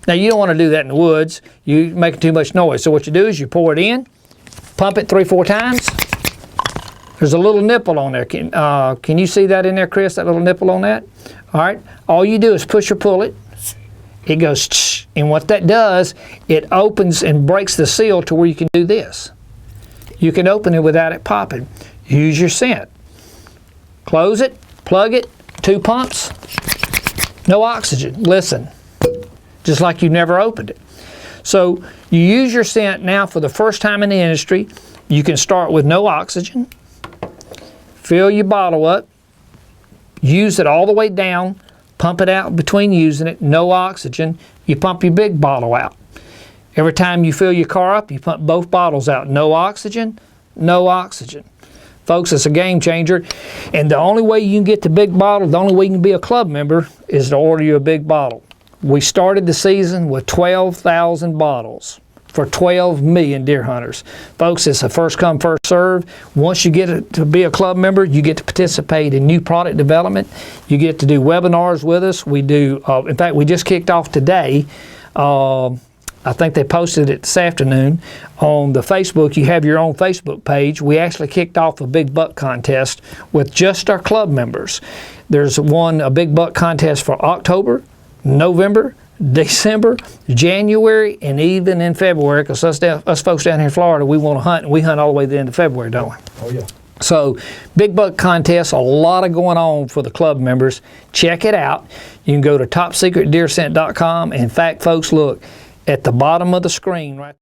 S1: Now you don't want to do that in the woods. You're making too much noise. So what you do is you pour it in, pump it 3-4 times. There's a little nipple on there. Can you see that in there, Chris, that little nipple on that? All right. All you do is push or pull it. It goes tsh, and what that does, it opens and breaks the seal to where you can do this. You can open it without it popping. Use your scent. Close it, plug it, 2 pumps, no oxygen. Listen, just like you never opened it. So you use your scent now for the first time in the industry. You can start with no oxygen. Fill your bottle up, use it all the way down, pump it out between using it, no oxygen. You pump your big bottle out. Every time you fill your car up, you pump both bottles out. No oxygen, no oxygen. Folks, it's a game changer. And the only way you can get the big bottle, the only way you can be a club member is to order you a big bottle. We started the season with 12,000 bottles. for 12 million deer hunters. Folks, it's a first come, first serve. Once you get to be a club member, you get to participate in new product development. You get to do webinars with us. We do, in fact, we just kicked off today. I think they posted it this afternoon on the Facebook. You have your own Facebook page. We actually kicked off a big buck contest with just our club members. There's a big buck contest for October, November, December, January, and even in February, because us folks down here in Florida, we want to hunt, and we hunt all the way to the end of February, don't we?
S4: Oh, yeah.
S1: So, big buck contest, a lot of going on for the club members. Check it out. You can go to topsecretdeerscent.com. In fact, folks, look, at the bottom of the screen, right?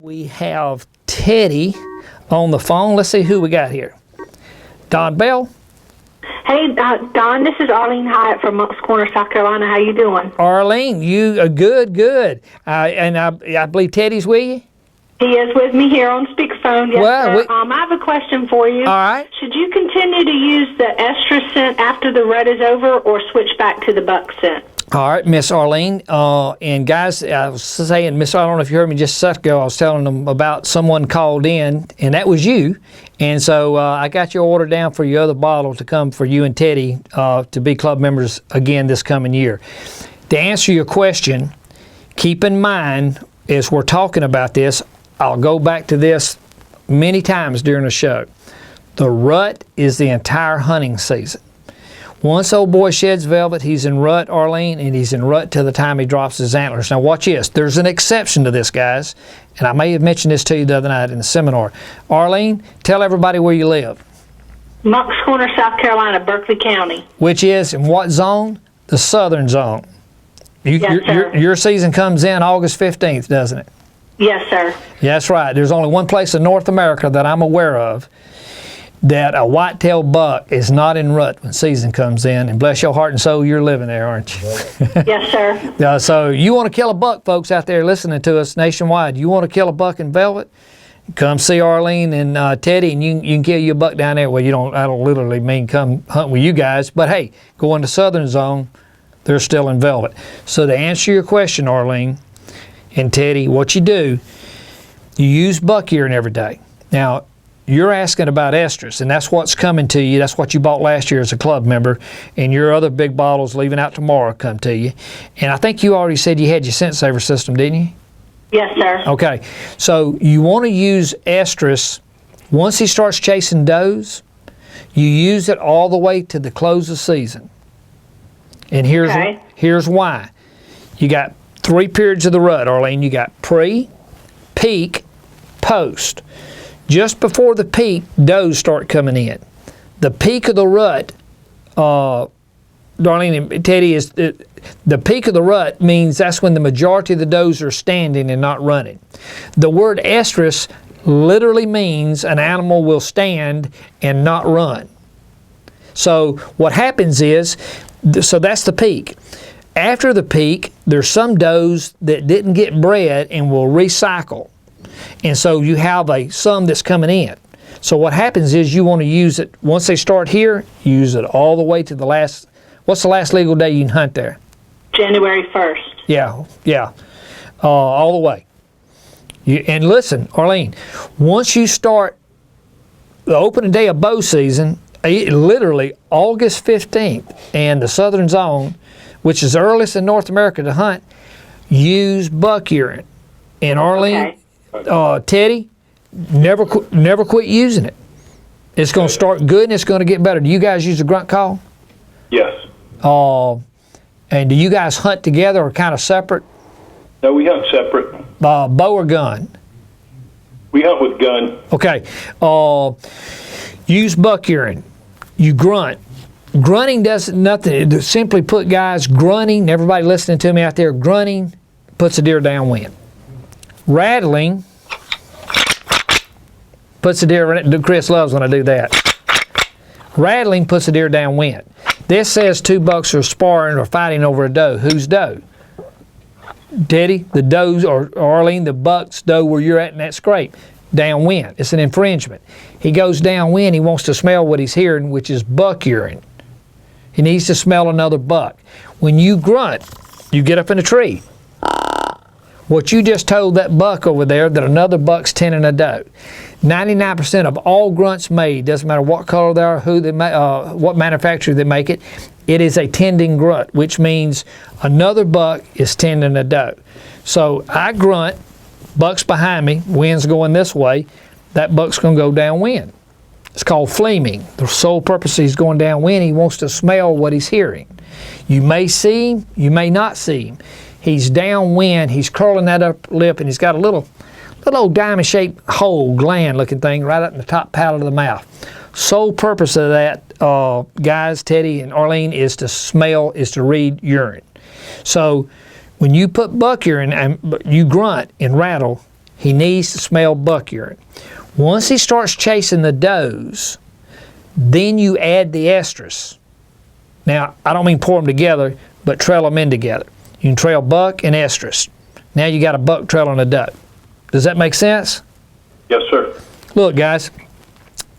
S1: We have Teddy on the phone. Let's see who we got here. Don Bell.
S5: Hey, Don, this is Arlene Hyatt from Moncks Corner, South Carolina. How you doing?
S1: Arlene, you are good. And I believe Teddy's with you?
S5: He is with me here on speakerphone. Yes,
S1: Well,
S5: sir. I have a question for you.
S1: All right.
S5: Should you continue to use the estrus scent after the rut is over or switch back to the buck scent?
S1: All right, Miss Arlene. And guys, I was saying, Miss, I don't know if you heard me just a second ago, I was telling them about someone called in, and that was you. And so I got your order down for your other bottle to come for you and Teddy to be club members again this coming year. To answer your question, keep in mind, as we're talking about this, I'll go back to this many times during the show. The rut is the entire hunting season. Once old boy sheds velvet, he's in rut, Arlene, and he's in rut till the time he drops his antlers. Now watch this. There's an exception to this, guys, and I may have mentioned this to you the other night in the seminar. Arlene, tell everybody where you live.
S5: Moncks Corner, South Carolina, Berkeley County.
S1: Which is in what zone? The southern zone.
S5: Yes, sir.
S1: Your season comes in August 15th, doesn't it?
S5: Yes, sir.
S1: Yeah, that's right. There's only one place in North America that I'm aware of that a white-tailed buck is not in rut when season comes in, and bless your heart and soul, you're living there, aren't you?
S5: Yes, sir.
S1: So you want to kill a buck, folks out there listening to us nationwide, you want to kill a buck in velvet, come see Arlene and Teddy, and you can kill you a buck down there. Well, I don't literally mean come hunt with you guys, but hey, go in the southern zone, they're still in velvet. So to answer your question, Arlene and Teddy, what you do, you use buck urine every day. Now, you're asking about estrus, and that's what's coming to you. That's what you bought last year as a club member, and your other big bottles leaving out tomorrow come to you. And I think you already said you had your scent saver system, didn't you?
S5: Yes, sir.
S1: Okay, so you want to use estrus. Once he starts chasing does, you use it all the way to the close of season. And here's why. You got 3 periods of the rut, Arlene. You got pre, peak, post. Just before the peak, does start coming in. The peak of the rut, Darlene and Teddy, is the peak of the rut means that's when the majority of the does are standing and not running. The word estrus literally means an animal will stand and not run. So what happens is, so that's the peak. After the peak, there's some does that didn't get bred and will recycle. And so you have some that's coming in. So what happens is you want to use it, once they start here, use it all the way to the last, what's the last legal day you can hunt there?
S5: January 1st.
S1: Yeah. All the way. And listen, Arlene, once you start the opening day of bow season, literally August 15th, and the southern zone, which is the earliest in North America to hunt, use buck urine. And Arlene, Teddy, never quit using it. It's going to start good and it's going to get better. Do you guys use a grunt call?
S4: Yes.
S1: And do you guys hunt together or kind of separate?
S4: No, we hunt separate.
S1: Bow or gun?
S4: We hunt with gun.
S1: Okay. Use buck urine. You grunt. Grunting does nothing. Simply put, guys, grunting, everybody listening to me out there, grunting puts a deer downwind. Rattling puts a deer, Chris loves when I do that. Rattling puts a deer downwind. This says two bucks are sparring or fighting over a doe. Who's doe? Teddy, the does, or Arlene, the buck's doe where you're at in that scrape. Downwind. It's an infringement. He goes downwind. He wants to smell what he's hearing, which is buck urine. He needs to smell another buck. When you grunt, you get up in a tree. What you just told that buck over there that another buck's tending a doe. 99% of all grunts made, doesn't matter what color they are, who they what manufacturer they make it, it is a tending grunt, which means another buck is tending a doe. So I grunt, buck's behind me, wind's going this way, that buck's going to go downwind. It's called fleaming. The sole purpose he's going downwind, he wants to smell what he's hearing. You may see him, you may not see him. He's downwind, he's curling that upper lip, and he's got a little old diamond-shaped hole, gland-looking thing right up in the top palate of the mouth. Sole purpose of that, guys, Teddy and Arlene, is to smell, is to read urine. So when you put buck urine and you grunt and rattle, he needs to smell buck urine. Once he starts chasing the does, then you add the estrus. Now, I don't mean pour them together, but trail them in together. You can trail buck and estrus. Now you got a buck trailing a doe. Does that make sense?
S4: Yes, sir.
S1: Look, guys,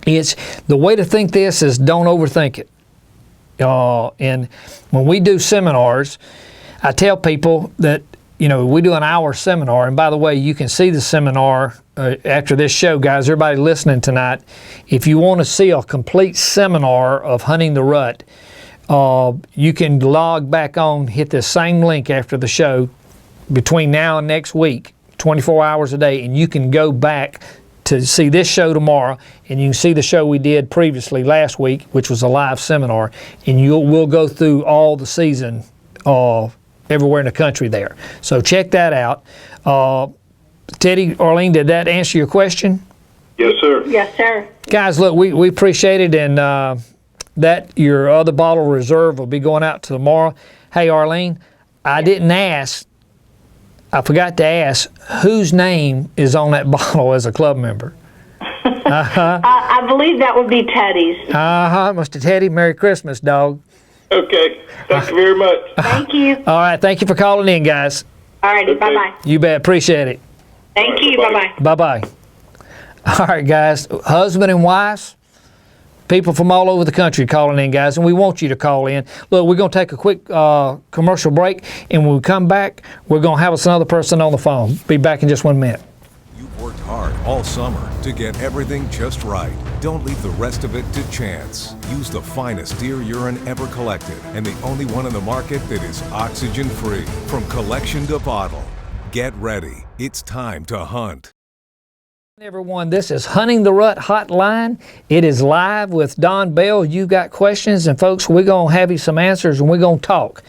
S1: it's the way to think this is don't overthink it. And when we do seminars, I tell people that, you know, we do an hour seminar, and by the way, you can see the seminar after this show, guys. Everybody listening tonight, if you want to see a complete seminar of hunting the rut, you can log back on, hit the same link after the show between now and next week, 24 hours a day, and you can go back to see this show tomorrow, and you can see the show we did previously last week, which was a live seminar, and we'll go through all the season everywhere in the country there. So check that out. Teddy, Arlene, did that answer your question?
S4: Yes, sir.
S5: Yes, sir.
S1: Guys, look, we appreciate it, and that your other bottle reserve will be going out tomorrow. Hey, Arlene, I forgot to ask, whose name is on that bottle as a club member?
S5: I believe that would be Teddy's.
S1: Mr. Teddy, Merry Christmas, dog.
S4: Okay. Thank you very much.
S5: Thank you.
S1: All right, thank you for calling in, guys.
S5: All righty,
S4: Okay.
S5: bye-bye.
S1: You bet, appreciate it.
S5: Thank you,
S4: bye-bye.
S5: bye-bye.
S1: Bye-bye. All right, guys, husband and wives, people from all over the country calling in, guys, and we want you to call in. Look, we're going to take a quick commercial break, and when we come back, we're going to have us another person on the phone. Be back in just 1 minute.
S6: You've worked hard all summer to get everything just right. Don't leave the rest of it to chance. Use the finest deer urine ever collected and the only one in the market that is oxygen-free. From collection to bottle. Get ready. It's time to hunt.
S1: Everyone, this is Hunting the Rut Hotline. It is live with Don Bell. You got questions, and folks, we're going to have you some answers, and we're going to talk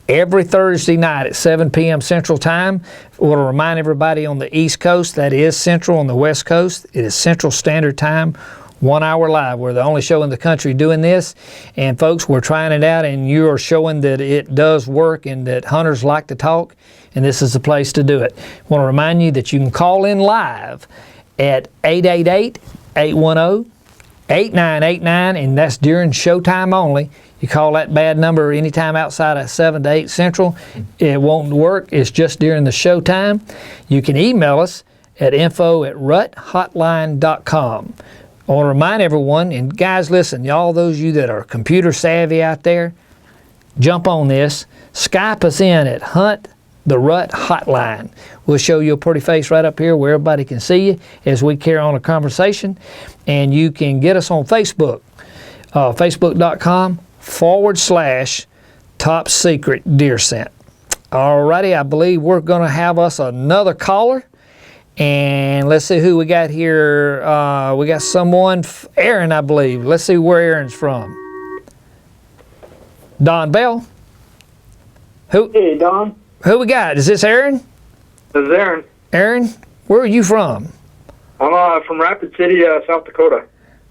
S1: every Thursday night at 7 p.m. Central Time. I want to remind everybody on the East Coast, that is Central. On the West Coast, it is Central Standard Time, 1 hour live. We're the only show in the country doing this, and folks, we're trying it out, and you are showing that it does work and that hunters like to talk, and this is the place to do it. I want to remind you that you can call in live at 888-810-8989, and that's during showtime only. You call that bad number anytime outside of 7 to 8 Central. It won't work. It's just during the showtime. You can email us at info@ruthotline.com. I want to remind everyone, and guys, listen, all those of you that are computer savvy out there, jump on this. Skype us in at Hunt the Rut Hotline. We'll show you a pretty face right up here where everybody can see you as we carry on a conversation. And you can get us on Facebook, facebook.com/Top Secret Deer Scent. Alrighty, I believe we're going to have us another caller. And let's see who we got here. We got someone, Aaron, I believe. Let's see where Aaron's from. Don Bell.
S3: Hey, Don.
S1: Who we got? Is this Aaron?
S3: This is Aaron.
S1: Aaron, where are you from?
S3: I'm from Rapid City, South Dakota.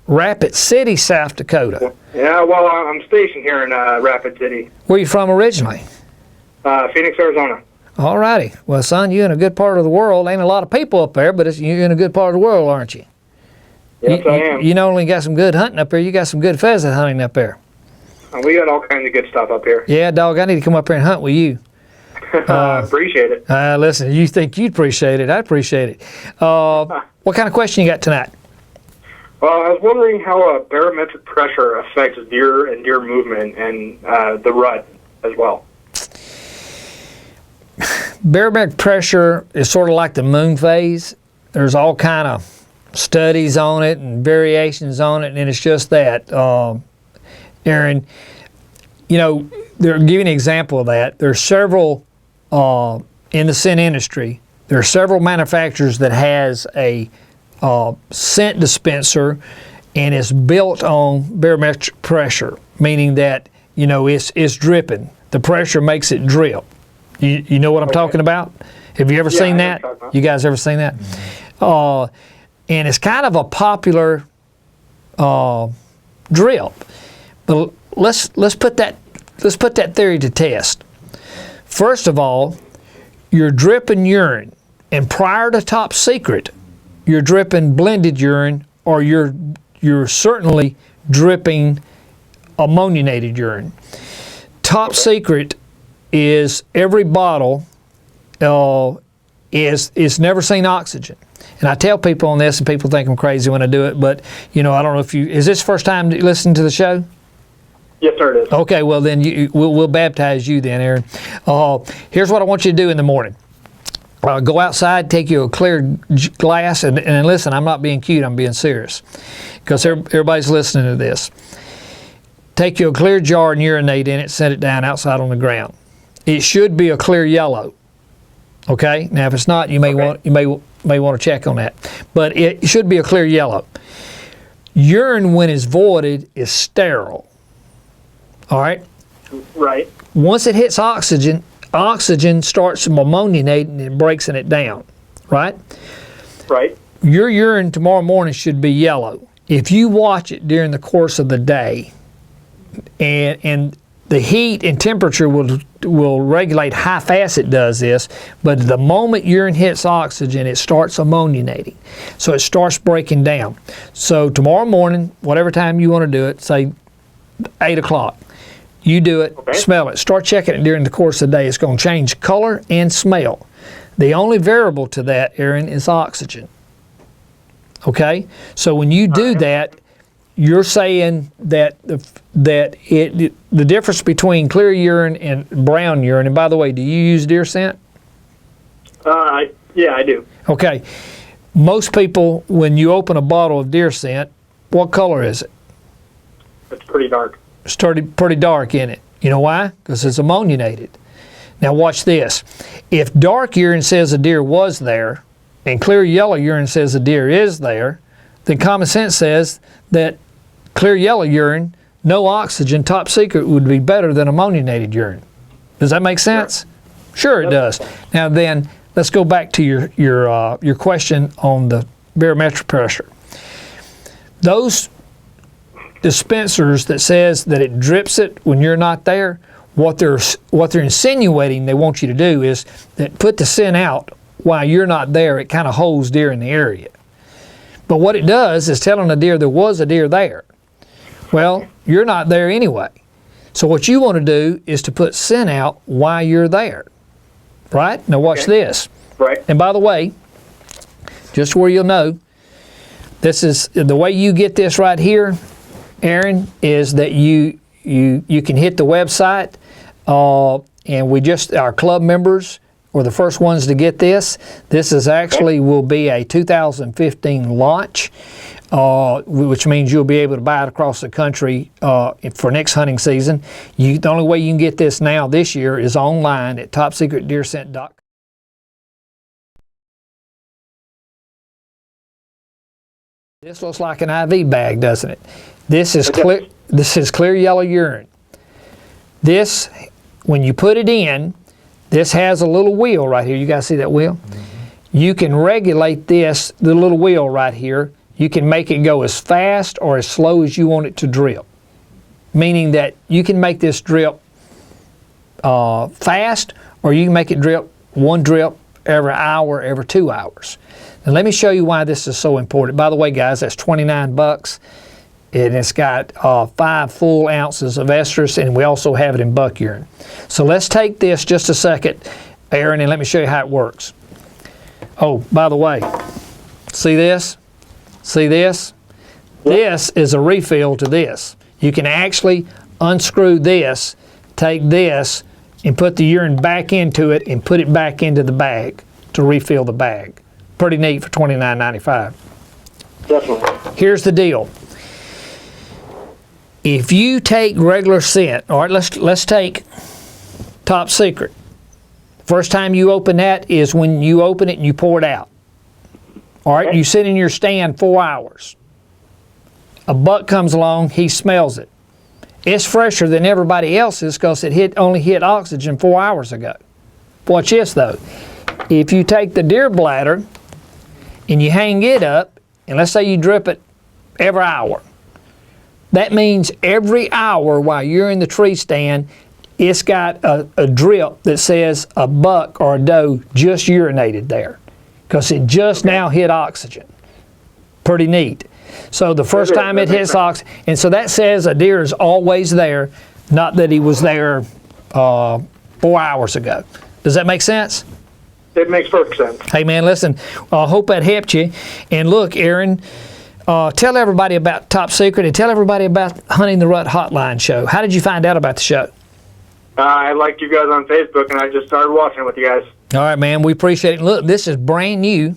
S1: Rapid City, South Dakota.
S3: Yeah, well, I'm stationed here in Rapid City,
S1: Where are you from originally?
S3: Phoenix, Arizona.
S1: All righty. Well, son, you're in a good part of the world. Ain't a lot of people up there, but you're in a good part of the world, aren't you?
S3: Yes, I am.
S1: You not only got some good hunting up there, you got some good pheasant hunting up there.
S7: We got all kinds of good stuff up here.
S1: Yeah, dog, I need to come up here and hunt with you.
S7: Appreciate it.
S1: Listen, you think you'd appreciate it. I appreciate it. What kind of question you got tonight?
S7: Well, I was wondering how barometric pressure affects deer and deer movement and the rut as well.
S1: Barometric pressure is sort of like the moon phase. There's all kind of studies on it and variations on it, and it's just that. Aaron, they're giving an example of that. There's several in the scent industry. There are several manufacturers that has a scent dispenser, and it's built on barometric pressure, meaning that it's dripping. The pressure makes it drip. You know what I'm talking about? Have you ever seen that? You guys ever seen that? And it's kind of a popular drip. But let's put that theory to test. First of all, you're dripping urine, and prior to Top Secret, you're dripping blended urine, or you're certainly dripping ammoniated urine. Top Secret is every bottle is never seen oxygen. And I tell people on this, and people think I'm crazy when I do it, but I don't know if is this the first time you listen to the show?
S7: Yes, sir, it is.
S1: Okay, well then we'll baptize you then, Aaron. Here's what I want you to do in the morning. Go outside, take you a clear glass, and listen, I'm not being cute, I'm being serious, because everybody's listening to this. Take you a clear jar and urinate in it, set it down outside on the ground. It should be a clear yellow. Okay, now if it's not, you may want to check on that, but it should be a clear yellow. Urine, when it's voided, is sterile. All right.
S7: Right.
S1: Once it hits oxygen starts ammoniating and breaks it down. Right.
S7: Right.
S1: Your urine tomorrow morning should be yellow. If you watch it during the course of the day, and the heat and temperature will regulate how fast it does this, but the moment urine hits oxygen, it starts ammoniating. So it starts breaking down. So tomorrow morning, whatever time you want to do it, say 8 o'clock, you do it, smell it. Start checking it during the course of the day. It's going to change color and smell. The only variable to that, Aaron, is oxygen. Okay? So when you do that, you're saying that the difference between clear urine and brown urine, and by the way, do you use deer scent?
S7: Yeah, I do.
S1: Okay. Most people, when you open a bottle of deer scent, what color is it?
S7: It's pretty dark.
S1: It's pretty dark in it. You know why? Because it's ammoniated. Now watch this. If dark urine says a deer was there, and clear yellow urine says a deer is there, then common sense says that clear yellow urine, no oxygen, Top Secret would be better than ammoniated urine. Does that make sense? Sure it does. Now then, let's go back to your question on the barometric pressure. Those dispensers that says that it drips it when you're not there, what they're insinuating they want you to do is that put the scent out while you're not there. It kind of holds deer in the area. But what it does is telling the deer there was a deer there. Well, you're not there anyway. So what you want to do is to put scent out while you're there. Right? Now watch this.
S7: Right.
S1: And by the way, just where you'll know, this is the way you get this right here, Aaron, is that you can hit the website, and our club members were the first ones to get this. This is actually will be a 2015 launch, which means you'll be able to buy it across the country for next hunting season. The only way you can get this now this year is online at topsecretdeerscent.com. This looks like an IV bag, doesn't it? This is clear. This is clear yellow urine. This, when you put it in, this has a little wheel right here. You guys see that wheel? Mm-hmm. You can regulate the little wheel right here. You can make it go as fast or as slow as you want it to drip. Meaning that you can make this drip fast, or you can make it drip one drip every hour, every 2 hours. Now let me show you why this is so important. By the way, guys, that's $29. and it's got 5 full ounces of estrus, and we also have it in buck urine. So let's take this just a second, Aaron, and let me show you how it works. Oh, by the way, see this? See this? This is a refill to this. You can actually unscrew this, take this, and put the urine back into it and put it back into the bag to refill the bag. Pretty neat for $29.95.
S3: Definitely.
S1: Here's the deal. If you take regular scent, all right, let's take Top Secret. First time you open that is when you open it and you pour it out. All right, you sit in your stand 4 hours. A buck comes along, he smells it. It's fresher than everybody else's because it only hit oxygen 4 hours ago. Watch this though. If you take the deer bladder and you hang it up, and let's say you drip it every hour, that means every hour while you're in the tree stand, it's got a drip that says a buck or a doe just urinated there because it just now hit oxygen. Pretty neat. So the first time it hits oxygen, and so that says a deer is always there, not that he was there 4 hours ago. Does that make sense?
S3: It makes perfect sense.
S1: Hey man, listen, I hope that helped you. And look, Aaron, tell everybody about Top Secret and tell everybody about Hunting the Rut Hotline show. How did you find out about the show?
S3: I liked you guys on Facebook, and I just started watching with you guys.
S1: All right, man, we appreciate it. Look, this is brand new,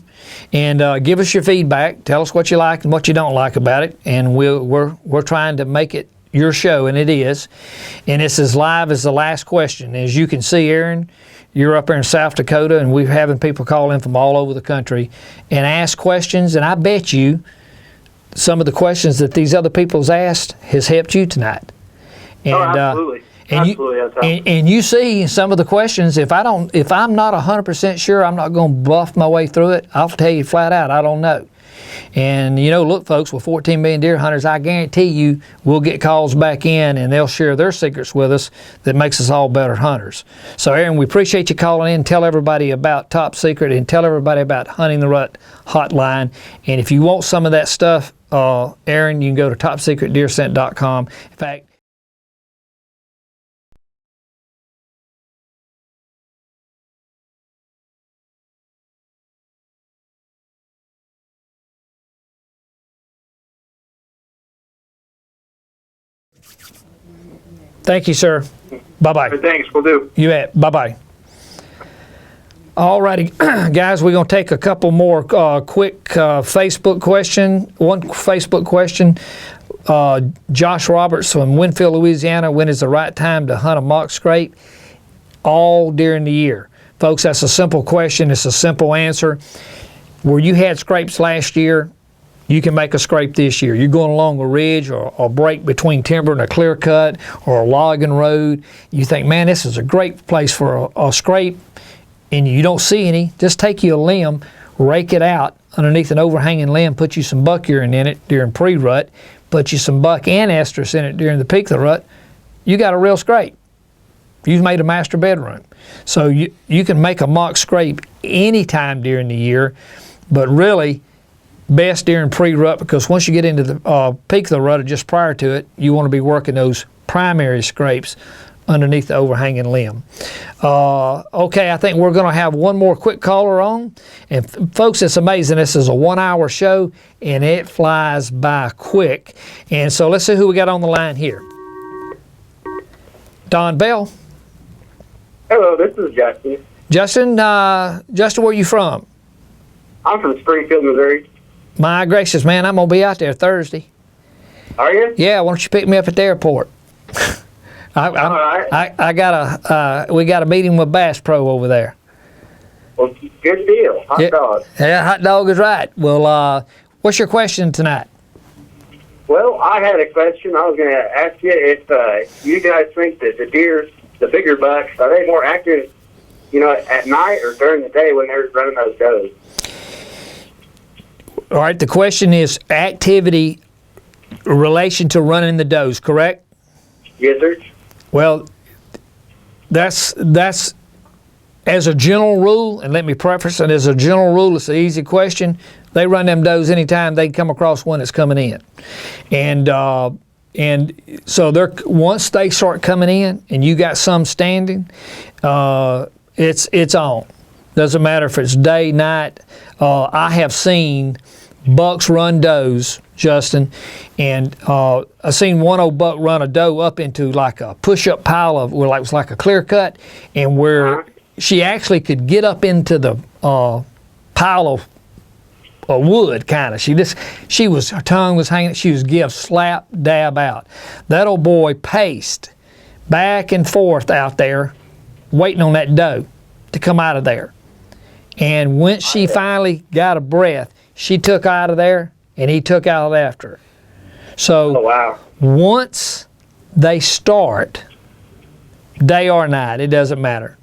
S1: and give us your feedback. Tell us what you like and what you don't like about it, and we're trying to make it your show, and it is. And it's as live as the last question. As you can see, Aaron, you're up there in South Dakota, and we're having people call in from all over the country and ask questions, and I bet you some of the questions that these other people's asked has helped you tonight. And,
S3: absolutely.
S1: And you see some of the questions, if I'm not 100% sure, I'm not going to bluff my way through it. I'll tell you flat out, I don't know. And look folks, with 14 million deer hunters, I guarantee you we'll get calls back in and they'll share their secrets with us that makes us all better hunters. So Aaron, we appreciate you calling in. Tell everybody about Top Secret and tell everybody about Hunting the Rut Hotline. And if you want some of that stuff, Aaron, you can go to topsecretdeerscent.com. In fact, thank you, sir. Bye-bye.
S3: Thanks, we'll do.
S1: You bet. Bye-bye. All righty, guys, we're going to take a couple more quick Facebook question. One Facebook question. Josh Roberts from Winfield, Louisiana. When is the right time to hunt a mock scrape? All during the year. Folks, that's a simple question. It's a simple answer. Where you had scrapes last year, you can make a scrape this year. You're going along a ridge or a break between timber and a clear cut or a logging road. You think, man, this is a great place for a scrape, and you don't see any. Just take you a limb, rake it out underneath an overhanging limb, put you some buck urine in it during pre-rut, put you some buck and estrus in it during the peak of the rut. You got a real scrape. You've made a master bedroom. So you can make a mock scrape anytime during the year, but really best during pre-rut, because once you get into the peak of the rut or just prior to it, you want to be working those primary scrapes underneath the overhanging limb. Okay, I think we're going to have one more quick caller on. And folks, it's amazing. This is a 1 hour show and it flies by quick. And so let's see who we got on the line here. Don Bell.
S3: Hello, this is Justin.
S1: Justin, where are you from?
S3: I'm from Springfield, Missouri.
S1: My gracious, man, I'm going to be out there Thursday.
S3: Are you?
S1: Yeah, why don't you pick me up at the airport?
S3: All right.
S1: We got a meeting with Bass Pro over there.
S3: Well, good deal. Hot dog.
S1: Yeah, hot dog is right. Well, what's your question tonight?
S3: Well, I had a question. I was going to ask you if you guys think that the deer, the bigger bucks, are they more active, at night or during the day when they're running those does?
S1: All right, the question is activity in relation to running the does, correct?
S3: Yes, sir.
S1: Well, that's as a general rule, and let me preface it, as a general rule, it's an easy question. They run them does anytime they come across one that's coming in. And so once they start coming in and you got some standing, it's on. Doesn't matter if it's day, night. I have seen bucks run does, Justin, and I seen one old buck run a doe up into like a push-up pile of where it was like a clear cut, and where she actually could get up into the pile of wood, kind of. Her tongue was hanging. She was give slap dab out. That old boy paced back and forth out there, waiting on that doe to come out of there. And once she finally got a breath, she took out of there, and he took out after her. So once they start, day or night, it doesn't matter.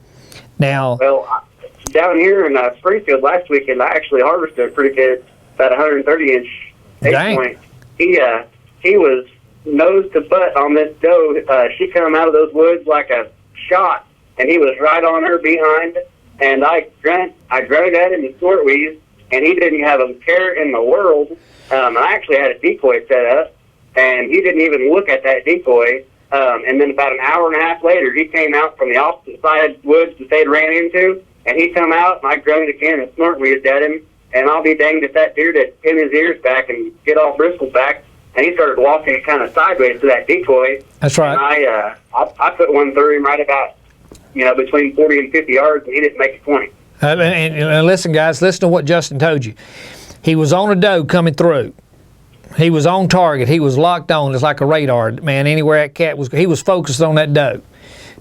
S1: Now,
S3: well, down here in Springfield last weekend, I actually harvested a pretty good, about 130-inch 8-point. He was nose to butt on this doe. She come out of those woods like a shot, and he was right on her behind. And I grunted at him and snort wheezed, and he didn't have a care in the world. I actually had a decoy set up, and he didn't even look at that decoy. And then about an hour and a half later, he came out from the opposite side of the woods that they'd ran into, and he come out, and I grunted again and snort wheezed at him. And I'll be danged if that deer did pin his ears back and get all bristled back. And he started walking kind of sideways to that decoy.
S1: That's right.
S3: And I put one through him right about, between 40 and 50 yards, and he didn't make a point.
S1: And listen, guys, listen to what Justin told you. He was on a doe coming through. He was on target. He was locked on. It's like a radar, man. Anywhere that cat was, he was focused on that doe.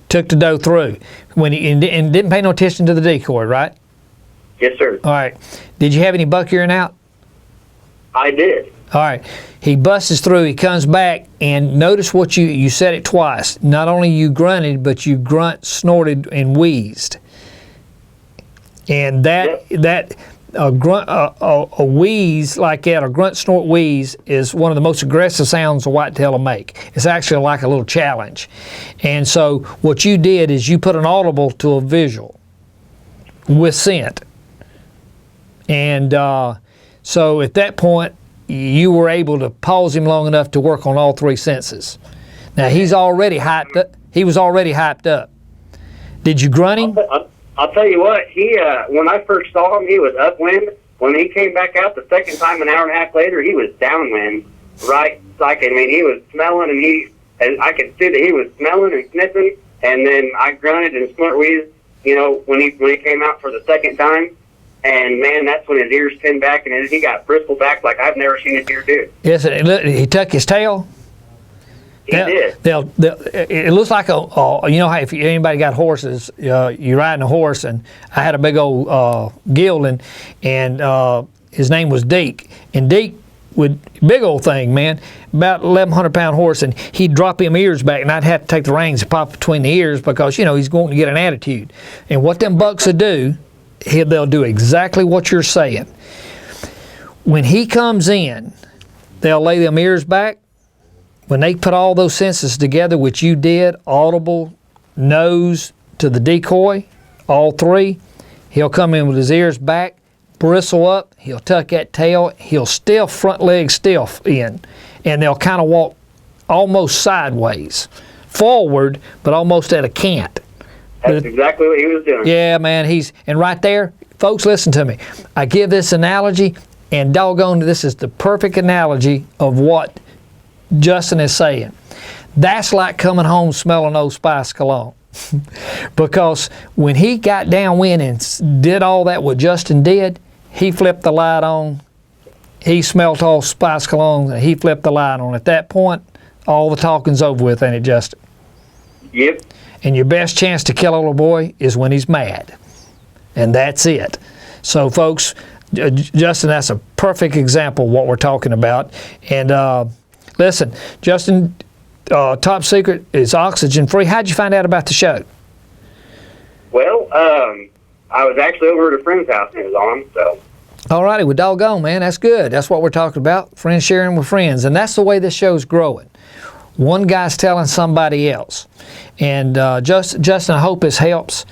S1: Took the doe through. And didn't pay no attention to the decoy, right?
S3: Yes, sir.
S1: All right. Did you have any buck earing out?
S3: I did.
S1: All right. He busts through. He comes back, and notice what you said it twice. Not only you grunted, but you snorted, and wheezed. And a wheeze like that, a grunt, snort, wheeze, is one of the most aggressive sounds a whitetail will make. It's actually like a little challenge. And so what you did is you put an audible to a visual with scent. And so at that point, you were able to pause him long enough to work on all three senses. Now he's already hyped up. He was already hyped up. Did you grunt him?
S3: I'll tell you what. He when I first saw him, he was upwind. When he came back out the second time, an hour and a half later, he was downwind. Right, he was smelling, and I could see that he was smelling and sniffing. And then I grunted and snort wheezed. When he came out for the second time. And, man, that's when his ears pinned back, and he got bristled back like I've never seen a deer do.
S1: Yes, he tucked his tail.
S3: He did.
S1: It looks like how if anybody got horses, you're riding a horse, and I had a big old gelding, and his name was Deke. And Deke would, big old thing, man, about 1,100-pound horse, and he'd drop him ears back, and I'd have to take the reins and pop between the ears because, he's going to get an attitude. And what them bucks would do, they'll do exactly what you're saying. When he comes in, they'll lay them ears back. When they put all those senses together, which you did, audible, nose to the decoy, all three, he'll come in with his ears back, bristle up, he'll tuck that tail, he'll stiff, front leg stiff in, and they'll kind of walk almost sideways, forward, but almost at a cant.
S3: That's exactly what he was doing.
S1: Yeah, man, and right there, folks, listen to me. I give this analogy, and doggone, this is the perfect analogy of what Justin is saying. That's like coming home smelling Old Spice cologne. Because when he got downwind and did all that what Justin did, he flipped the light on. He smelled Old Spice cologne, and he flipped the light on. At that point, all the talking's over with, ain't it, Justin?
S3: Yep.
S1: And your best chance to kill a little boy is when he's mad. And that's it. So, folks, Justin, that's a perfect example of what we're talking about. And listen, Justin, Top Secret is oxygen-free. How'd you find out about the show?
S3: Well, I was actually over at a friend's house and it was on, so.
S1: All righty, well, doggone, man, that's good. That's what we're talking about, friends sharing with friends. And that's the way this show's growing. One guy's telling somebody else. And Justin, I hope this helps.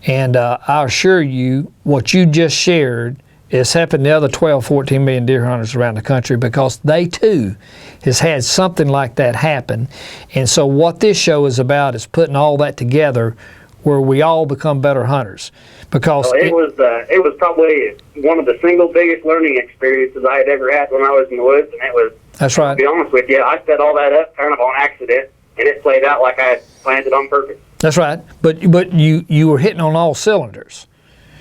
S1: And I assure you, what you just shared is helping the other 12, 14 million deer hunters around the country, because they too has had something like that happen. And so what this show is about is putting all that together where we all become better hunters. Because
S3: it was probably one of the single biggest learning experiences I had ever had when I was in the woods, and it was.
S1: That's right.
S3: To be honest with you, I set all that up kind of on accident, and it played out like I had planned it on purpose.
S1: That's right. But you were hitting on all cylinders.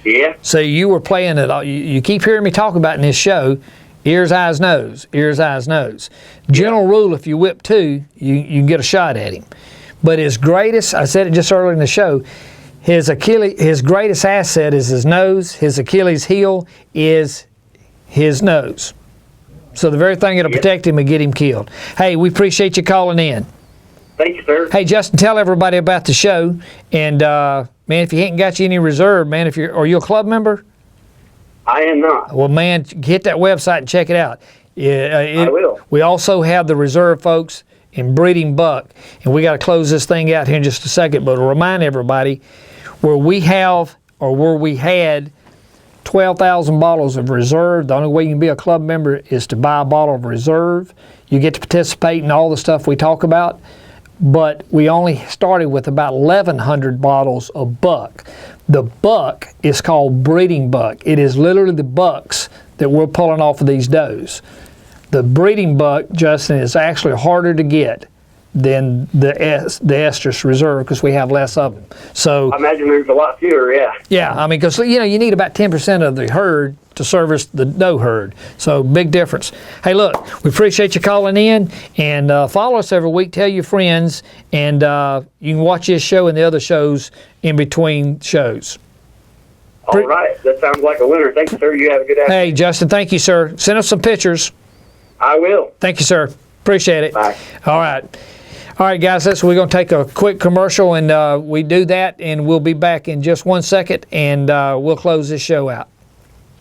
S3: Yeah.
S1: So you were playing it all. You keep hearing me talk about in this show, ears, eyes, nose, ears, eyes, nose. General rule, if you whip two, you can get a shot at him. But his greatest, I said it just earlier in the show, his greatest asset is his nose. His Achilles heel is his nose. So the very thing that'll protect him and get him killed. Hey, we appreciate you calling in.
S3: Thank you, sir.
S1: Hey, Justin, tell everybody about the show. And, man, if you ain't got you any reserve, man, are you a club member?
S3: I am not.
S1: Well, man, hit that website and check it out.
S3: I will.
S1: We also have the reserve folks in breeding buck. And we got to close this thing out here in just a second. But to remind everybody, where we had 12,000 bottles of reserve, the only way you can be a club member is to buy a bottle of reserve. You get to participate in all the stuff we talk about. But we only started with about 1,100 bottles of buck. The buck is called breeding buck. It is literally the bucks that we're pulling off of these does. The breeding buck, Justin, is actually harder to get than the estrus reserve because we have less of them. So
S3: I imagine there's a lot fewer, yeah.
S1: Yeah, I mean, because you need about 10% of the herd to service the doe herd. So big difference. Hey, look, we appreciate you calling in, and follow us every week. Tell your friends, and you can watch this show and the other shows in between shows.
S3: All right, that sounds like a winner. Thank you, sir. You have a good afternoon.
S1: Hey, Justin, thank you, sir. Send us some pictures.
S3: I will.
S1: Thank you, sir. Appreciate it.
S3: Bye.
S1: All right. All right, guys, we're going to take a quick commercial, and we do that, and we'll be back in just 1 second, and we'll close this show out.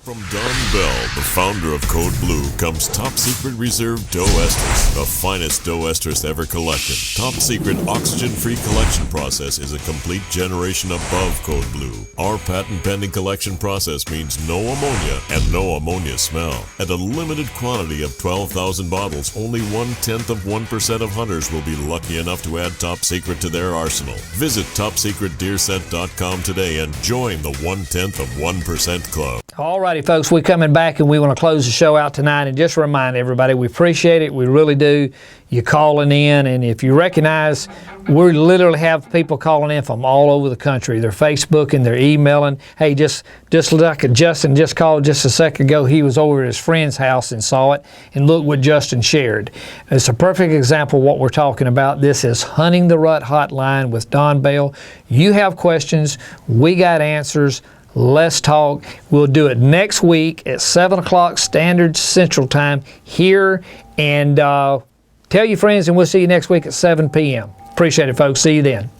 S2: From Don Bell, the founder of Code Blue, comes Top Secret Reserve Doe Estrus, the finest doe estrus ever collected. Top Secret oxygen-free collection process is a complete generation above Code Blue. Our patent-pending collection process means no ammonia and no ammonia smell. At a limited quantity of 12,000 bottles, only 0.1% of hunters will be lucky enough to add Top Secret to their arsenal. Visit TopSecretDeerScent.com today and join the 0.1% club.
S1: All righty, folks, we're coming back, and we want to close the show out tonight. And just remind everybody, we appreciate it. We really do. You calling in, and if you recognize, we literally have people calling in from all over the country. They're Facebooking, they're emailing. Hey, just like Justin just called just a second ago, he was over at his friend's house and saw it, and look what Justin shared. It's a perfect example of what we're talking about. This is Hunting the Rut Hotline with Don Bell. You have questions, we got answers. Let's talk. We'll do it next week at 7 o'clock Standard Central Time here. And tell your friends, and we'll see you next week at 7 p.m. Appreciate it, folks. See you then.